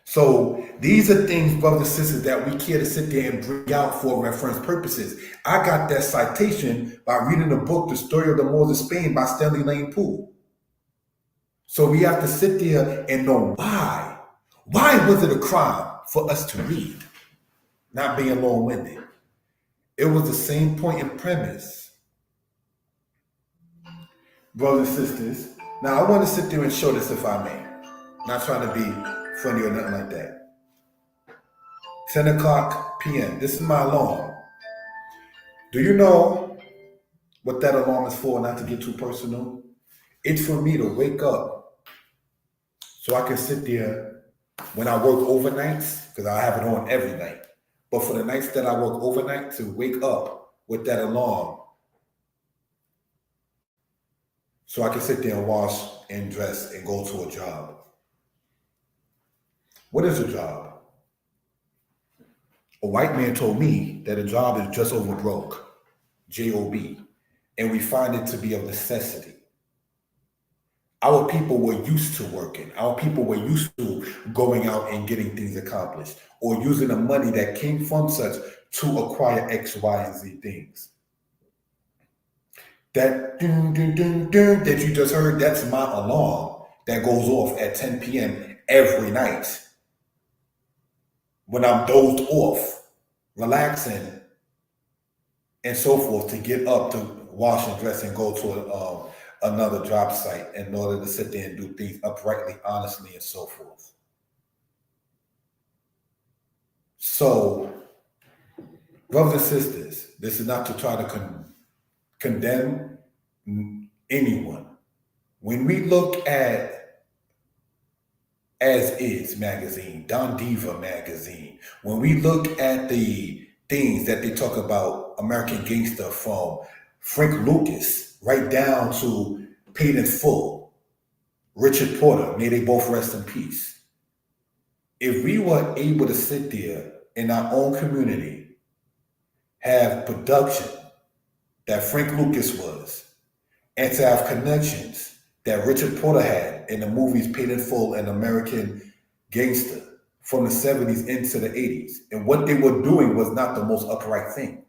So these are things, brothers and sisters, that we care to sit there and bring out for reference purposes. I got that citation by reading the book, The Story of the Moors of Spain by Stanley Lane Poole. So we have to sit there and know why. Why was it a crime for us to read? Not being long-winded. It was the same point in premise. Brothers and sisters, now I want to sit there and show this if I may. Not trying to be funny or nothing like that. 10 o'clock p.m. This is my alarm. Do you know what that alarm is for? Not to get too personal. It's for me to wake up so I can sit there when I work overnights, because I have it on every night. But for the nights that I work overnight, to wake up with that alarm so I can sit there and wash and dress and go to a job. What is a job? A white man told me that a job is just over broke, J-O-B, and we find it to be of necessity. Our people were used to working. Our people were used to going out and getting things accomplished, or using the money that came from such to acquire X, Y, and Z things. That ding, ding, ding, ding that you just heard, that's my alarm that goes off at 10 p.m. every night. When I'm dozed off, relaxing, and so forth, to get up to wash and dress and go to another job site in order to sit there and do things uprightly, honestly, and so forth. So, brothers and sisters, this is not to try to condemn anyone. When we look at As Is magazine, Don Diva magazine, when we look at the things that they talk about American Gangster from Frank Lucas, right down to Paid in Full, Richard Porter, may they both rest in peace. If we were able to sit there in our own community, have production that Frank Lucas was, and to have connections that Richard Porter had in the movies Paid in Full and American Gangster from the 70s into the 80s, and what they were doing was not the most upright thing,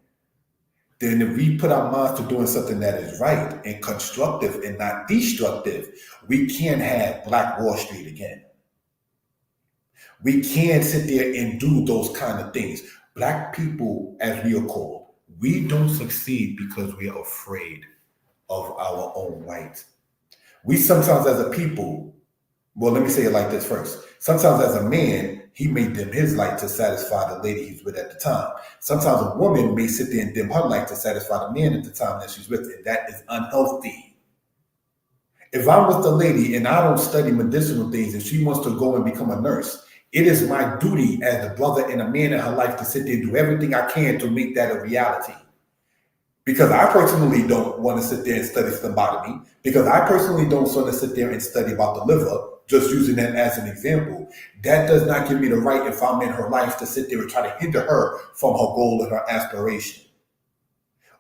then if we put our minds to doing something that is right and constructive and not destructive, we can have Black Wall Street again. We can sit there and do those kind of things. Black people, as we are called, we don't succeed because we are afraid of our own right. We sometimes as a people, well, let me say it like this first. Sometimes as a man, he may dim his light to satisfy the lady he's with at the time. Sometimes a woman may sit there and dim her light to satisfy the man at the time that she's with, and that is unhealthy. If I'm with the lady and I don't study medicinal things and she wants to go and become a nurse, it is my duty as the brother and a man in her life to sit there and do everything I can to make that a reality. Because I personally don't want to sit there and study phlebotomy, because I personally don't want to sit there and study about the liver, just using that as an example. That does not give me the right, if I'm in her life, to sit there and try to hinder her from her goal and her aspiration.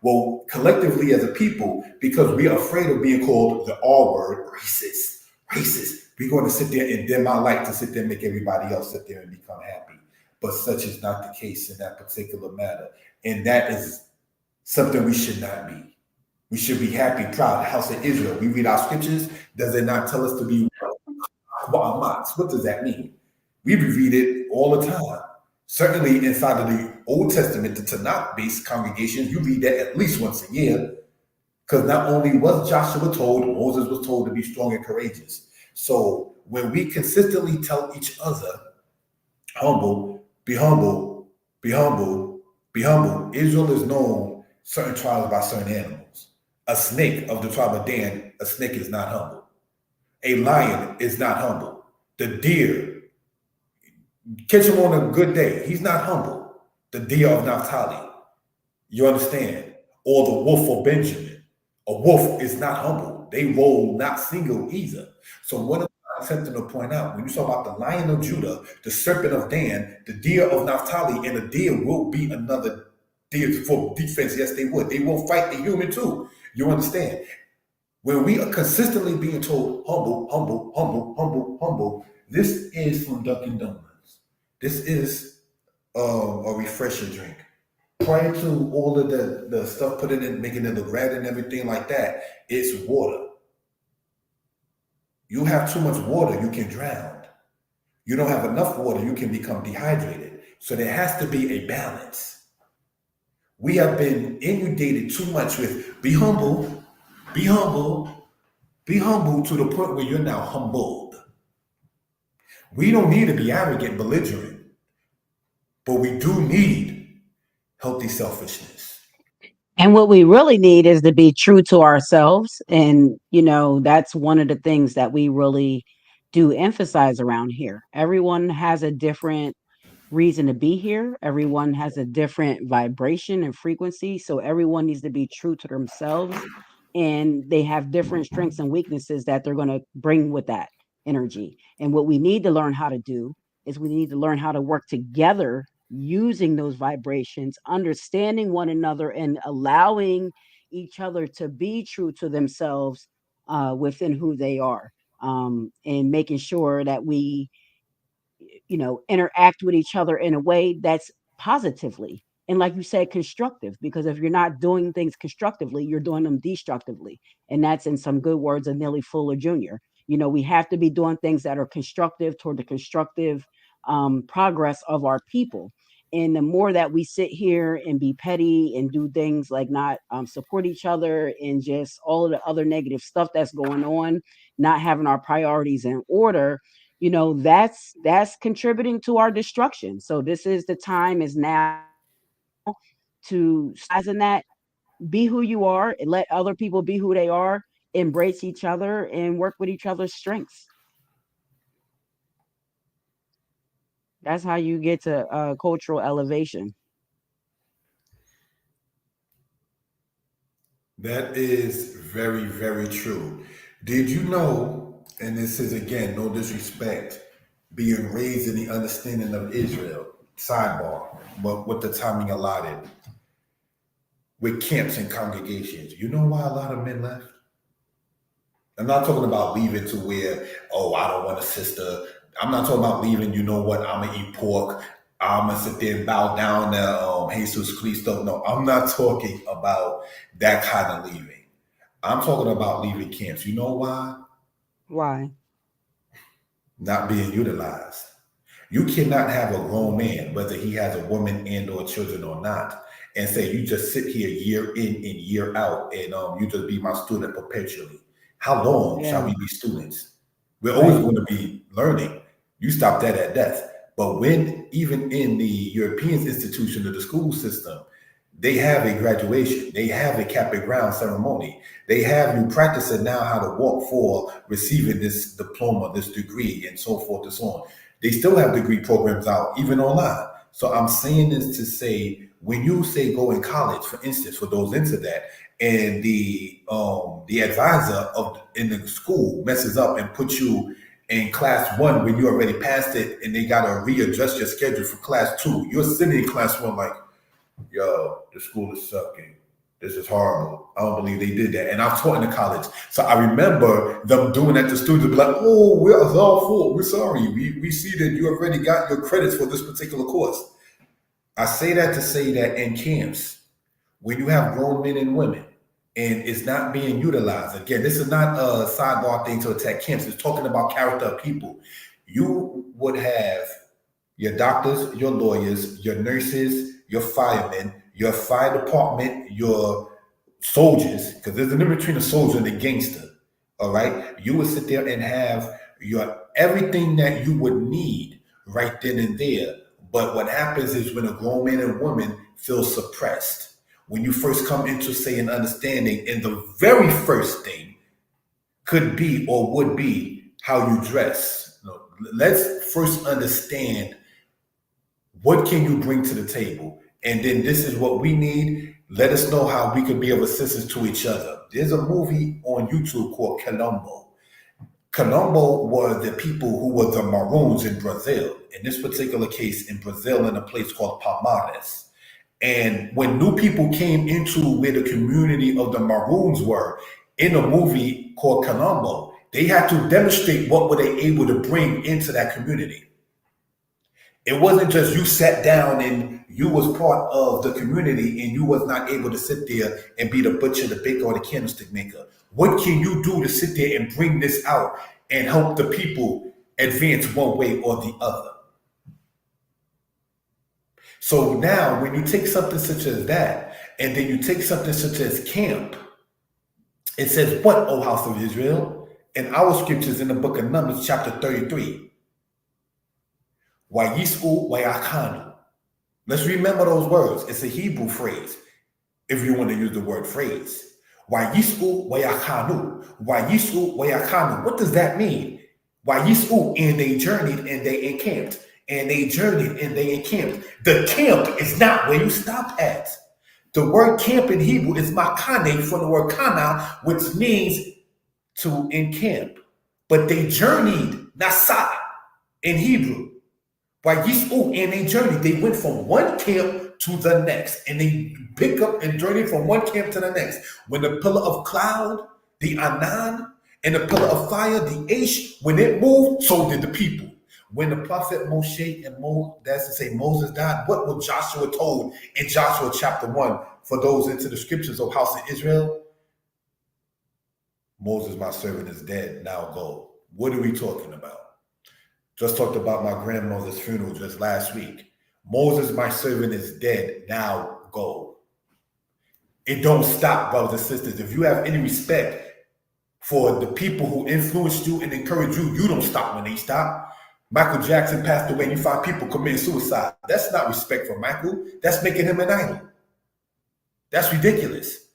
Well, collectively as a people, because we are afraid of being called the R word, racist, we're going to sit there and dim our light to sit there and make everybody else sit there and become happy. But such is not the case in that particular matter. And that is something we should not be. We should be happy, proud. The house of Israel. We read our scriptures. Does it not tell us to be what does that mean? We read it all the time. Certainly inside of the Old Testament, the Tanakh-based congregation, you read that at least once a year. Because not only was Joshua told, Moses was told to be strong and courageous. So when we consistently tell each other, humble, be humble, be humble, be humble. Israel is known certain tribes by certain animals. A snake of the tribe of Dan, a snake is not humble. A lion is not humble. The deer, catch him on a good day, he's not humble. The deer of Naphtali, you understand? Or the wolf of Benjamin. A wolf is not humble. They roll not single either. So what I'm attempting to point out, when you talk about the lion of Judah, the serpent of Dan, the deer of Naphtali, and the deer will be another deer for defense. Yes, they would. They will fight the human too. You understand? When we are consistently being told humble, humble, humble, humble, humble, this is from Dunkin' Donuts. This is a refresher drink. Prior to all of the stuff put in it, making it look red and everything like that, it's water. You have too much water, you can drown. You don't have enough water, you can become dehydrated. So there has to be a balance. We have been inundated too much with be humble, be humble, be humble, to the point where you're now humbled. We don't need to be arrogant, belligerent, but we do need healthy selfishness. And what we really need is to be true to ourselves. And, that's one of the things that we really do emphasize around here. Everyone has a different reason to be here. Everyone has a different vibration and frequency. So everyone needs to be true to themselves. And they have different strengths and weaknesses that they're going to bring with that energy. And what we need to learn how to do is we need to learn how to work together using those vibrations, understanding one another, and allowing each other to be true to themselves within who they are, and making sure that we interact with each other in a way that's positively, and like you said, constructive, because if you're not doing things constructively, you're doing them destructively. And that's, in some good words, of Neely Fuller Jr. We have to be doing things that are constructive toward the constructive progress of our people. And the more that we sit here and be petty and do things like not support each other, and just all of the other negative stuff that's going on, not having our priorities in order, that's contributing to our destruction. So this is the time is now to in that, be who you are and let other people be who they are, embrace each other and work with each other's strengths. That's how you get to cultural elevation. That is very, very true. Did you know, and this is again, no disrespect, being raised in the understanding of Israel, sidebar, but with the timing allotted, with camps and congregations, you know why a lot of men left? I'm not talking about leaving to where, oh, I don't want a sister. I'm not talking about leaving, you know what, I'm going to eat pork. I'm going to sit there and bow down to Jesus Cristo. No, I'm not talking about that kind of leaving. I'm talking about leaving camps. You know why? Why? Not being utilized. You cannot have a grown man, whether he has a woman and or children or not, and say you just sit here year in and year out and you just be my student perpetually. How long shall we be students? We're always going to be learning. You stop that at death. But when even in the European institution of the school system, they have a graduation, they have a cap and ground ceremony, they have you practicing now how to walk for receiving this diploma, this degree, and so forth and so on. They still have degree programs out, even online. So I'm saying this to say, when you say go in college, for instance, for those into that, and the advisor in the school messes up and puts you in class 1 when you already passed it, and they gotta readjust your schedule for class 2. You're sitting in class 1 like, yo, the school is sucking. This is horrible. I don't believe they did that. And I've taught in the college. So I remember them doing that to students, be like, oh, we're all full. We're sorry. We see that you already got your credits for this particular course. I say that to say that in camps, when you have grown men and women, and it's not being utilized. Again, this is not a sidebar thing to attack camps. It's talking about character of people. You would have your doctors, your lawyers, your nurses, your firemen, your fire department, your soldiers, because there's a difference between a soldier and a gangster. All right. You would sit there and have your everything that you would need right then and there. But what happens is when a grown man and woman feel suppressed, when you first come into, say, an understanding, and the very first thing could be or would be how you dress. Let's first understand what can you bring to the table, and then this is what we need. Let us know how we can be of assistance to each other. There's a movie on YouTube called Colombo. Colombo were the people who were the Maroons in Brazil. In this particular case, in Brazil, in a place called Palmares. And when new people came into where the community of the Maroons were, in a movie called Colombo, they had to demonstrate what were they able to bring into that community. It wasn't just you sat down and you was part of the community and you was not able to sit there and be the butcher, the baker, or the candlestick maker. What can you do to sit there and bring this out and help the people advance one way or the other? So now when you take something such as that, and then you take something such as camp, it says, what, O house of Israel? In our scriptures in the book of Numbers, chapter 33, Wayis'u Wayakanu. Let's remember those words. It's a Hebrew phrase, if you want to use the word phrase. Wayis'u Wayakanu. Wayis'u Wayakanu. What does that mean? Wayis'u, and they journeyed and they encamped. And they journeyed and they encamped. The camp is not where you stop at. The word camp in Hebrew is makane, from the word kana, which means to encamp. But they journeyed, nasa, in Hebrew. Wayis'u, and they journeyed. They went from one camp to the next. And they pick up and journey from one camp to the next. When the pillar of cloud, the Anan, and the pillar of fire, the Aish, when it moved, so did the people. When the prophet Moshe and that's to say Moses died, what was Joshua told in Joshua chapter 1 for those into the scriptures of house of Israel? Moses, my servant, is dead. Now go. What are we talking about? Just talked about my grandmother's funeral just last week. Moses, my servant, is dead. Now go. It don't stop, brothers and sisters. If you have any respect for the people who influenced you and encouraged you, you don't stop when they stop. Michael Jackson passed away and you find people committing suicide. That's not respect for Michael. That's making him an idol. That's ridiculous.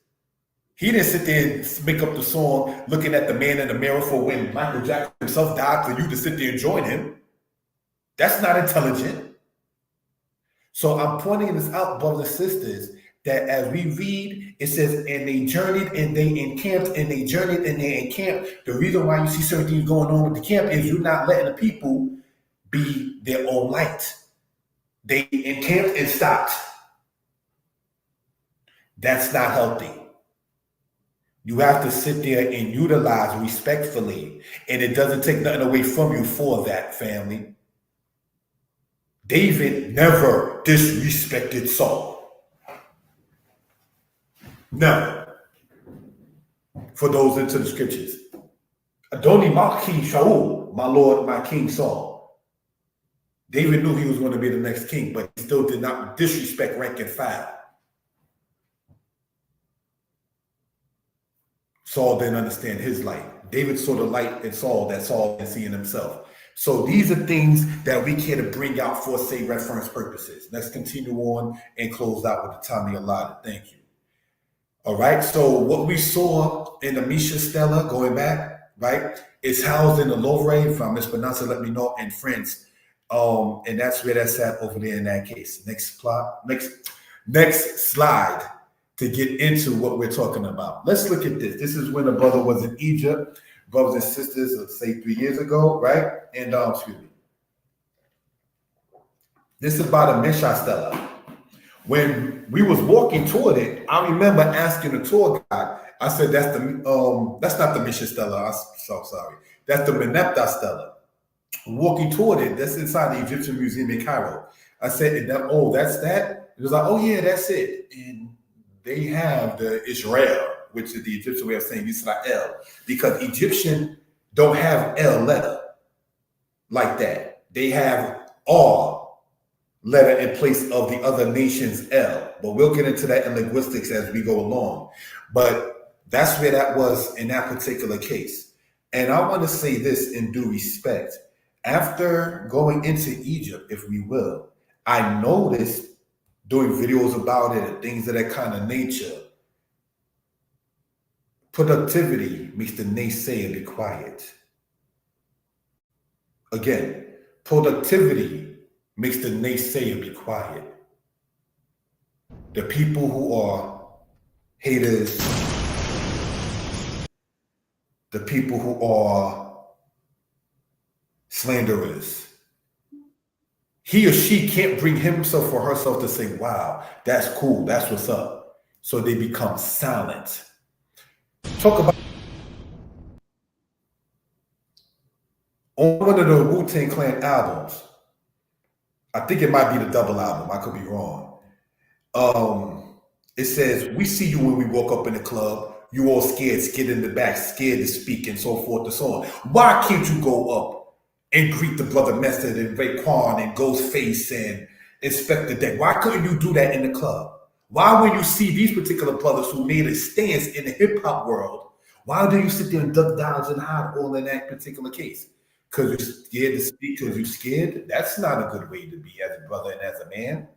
He didn't sit there and make up the song looking at the man in the mirror for when Michael Jackson himself died for you to sit there and join him. That's not intelligent. So I'm pointing this out, brothers and sisters, that as we read, it says, and they journeyed and they encamped, and they journeyed and they encamped. The reason why you see certain things going on with the camp is you're not letting the people be their own light. They encamped and stopped. That's not healthy. You have to sit there and utilize respectfully, and it doesn't take nothing away from you for that, family. David never disrespected Saul. Never. For those into the scriptures. Adoni my king Shaul, my lord, my king Saul. David knew he was going to be the next king, but he still did not disrespect rank and file. Saul didn't understand his light. David saw the light in Saul that Saul didn't see in himself. So these are things that we care to bring out for, say, reference purposes. Let's continue on and close out with the time allotted. Thank you. All right. So what we saw in the Misha Stella, going back, right, is housed in the Louvre. If I mispronounce it, let me know, in France. And that's where that's at over there in that case. Next slide. To get into what we're talking about. Let's look at this. This is when the brother was in Egypt, brothers and sisters, let's say 3 years ago, right? And excuse me. This is by the Misha Stela. When we was walking toward it, I remember asking the tour guide. I said, "That's not the Misha Stela. I'm so sorry. That's the Meneptah Stela." Walking toward it, that's inside the Egyptian Museum in Cairo. I said, "Oh, that's that." It was like, "Oh yeah, that's it." And they have the Israel, which is the Egyptian way of saying Israel, because Egyptian don't have L letter like that. They have R letter in place of the other nation's L. But we'll get into that in linguistics as we go along. But that's where that was in that particular case. And I want to say this in due respect. After going into Egypt, if we will, I noticed doing videos about it and things of that kind of nature, productivity makes the naysayer be quiet. Again, productivity makes the naysayer be quiet. The people who are haters, the people who are slanderers, he or she can't bring himself or herself to say, "Wow, that's cool, that's what's up." So they become silent. Talk about on one of the Wu-Tang Clan albums. I think it might be the double album. I could be wrong. It says, "We see you when we walk up in the club. You all scared in the back, scared to speak, and so forth and so on. Why can't you go up and greet the brother Method and Raekwon and Ghostface and Inspector Deck? Why couldn't you do that in the club? Why, when you see these particular brothers who made a stance in the hip hop world, why do you sit there and duck dodge and hide all in that particular case? Because you're scared to speak, because you're scared? That's not a good way to be as a brother and as a man.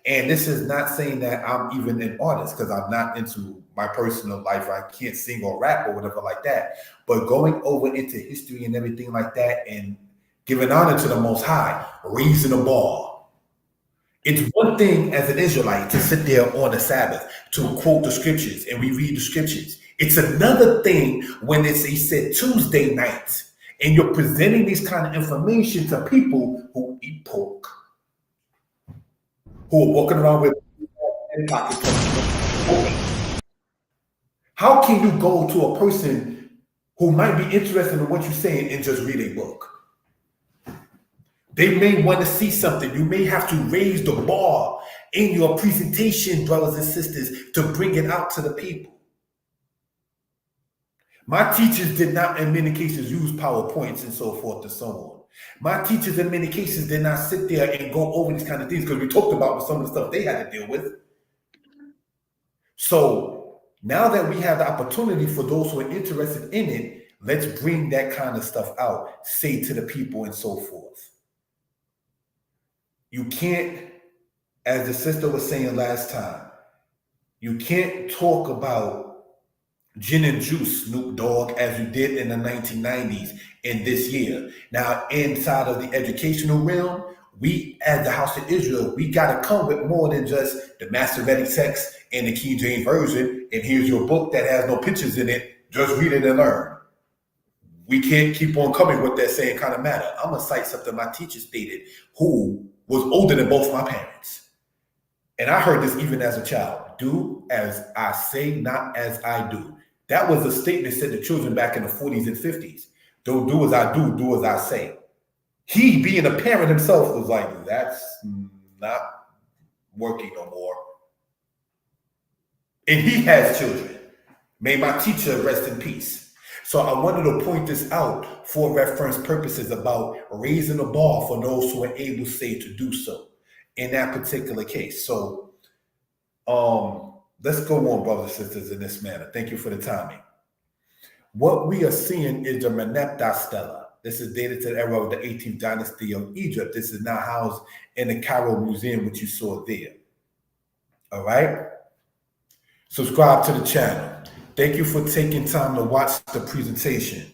And this is not saying that I'm even an artist, because I'm not into my personal life. I can't sing or rap or whatever like that. But going over into history and everything like that and giving honor to the Most High, raising the bar. It's one thing as an Israelite to sit there on the Sabbath to quote the scriptures and we read the scriptures. It's another thing when it's a said Tuesday night and you're presenting this kind of information to people who eat pork, who are walking around with pockets. How can you go to a person who might be interested in what you're saying and just read a book? They may want to see something. You may have to raise the bar in your presentation, brothers and sisters, to bring it out to the people. My teachers did not, in many cases, use PowerPoints and so forth and so on. My teachers, in many cases, did not sit there and go over these kind of things because we talked about some of the stuff they had to deal with. So now that we have the opportunity for those who are interested in it, let's bring that kind of stuff out, say to the people and so forth. You can't, as the sister was saying last time, you can't talk about gin and juice, Snoop Dogg, as you did in the 1990s in this year. Now, inside of the educational realm We, as the house of Israel, we got to come with more than just the Masoretic text and the King James Version, and here's your book that has no pictures in it. Just read it and learn. We can't keep on coming with that same kind of matter. I'm going to cite something my teacher stated, who was older than both my parents. And I heard this even as a child. Do as I say, not as I do. That was a statement said to children back in the 40s and 50s. Don't do as I do as I say. He, being a parent himself, was like, that's not working no more. And he has children. May my teacher rest in peace. So I wanted to point this out for reference purposes about raising the bar for those who are able, say, to do so in that particular case. So let's go on, brothers and sisters, in this manner. Thank you for the timing. What we are seeing is the Meneptah Stela. This is dated to the era of the 18th dynasty of Egypt. This is now housed in the Cairo Museum, which you saw there. All right? Subscribe to the channel. Thank you for taking time to watch the presentation.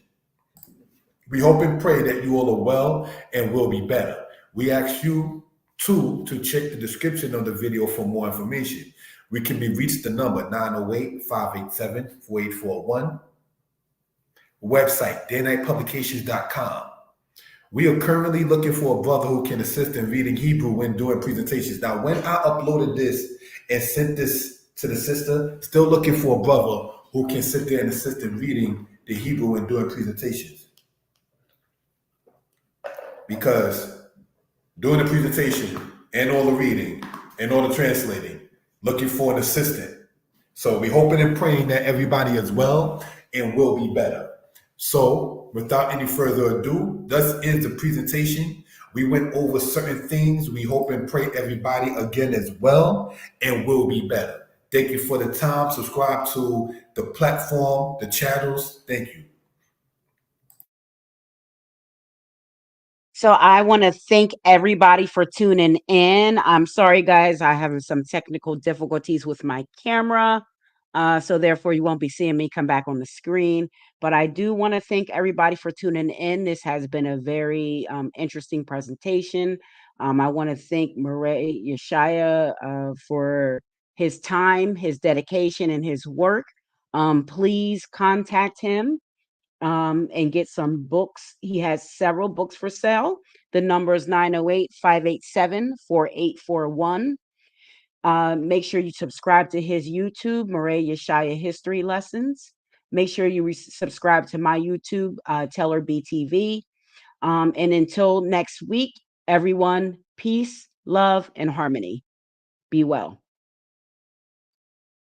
We hope and pray that you all are well and will be better. We ask you to check the description of the video for more information. We can be reached the number 908-587-4841. Website, daynightpublications.com. We are currently looking for a brother who can assist in reading Hebrew when doing presentations. Now, when I uploaded this and sent this to the sister, still looking for a brother who can sit there and assist in reading the Hebrew and doing presentations. Because doing the presentation and all the reading and all the translating, looking for an assistant. So we're hoping and praying that everybody is well and will be better. So without any further ado, thus is the presentation. We went over certain things. We hope and pray everybody again as well and will be better. Thank you for the time. Subscribe to the platform, the channels. Thank you. So I want to thank everybody for tuning in. I'm sorry, guys. I have some technical difficulties with my camera. So therefore, you won't be seeing me come back on the screen. But I do want to thank everybody for tuning in. This has been a very interesting presentation. I want to thank Moreh Yeshiah for his time, his dedication, and his work. Please contact him and get some books. He has several books for sale. The number is 908-587-4841. Make sure you subscribe to his YouTube, Moreh Yeshiah History Lessons. Make sure you subscribe to my YouTube, Teller BTV. And until next week, everyone, peace, love, and harmony. Be well.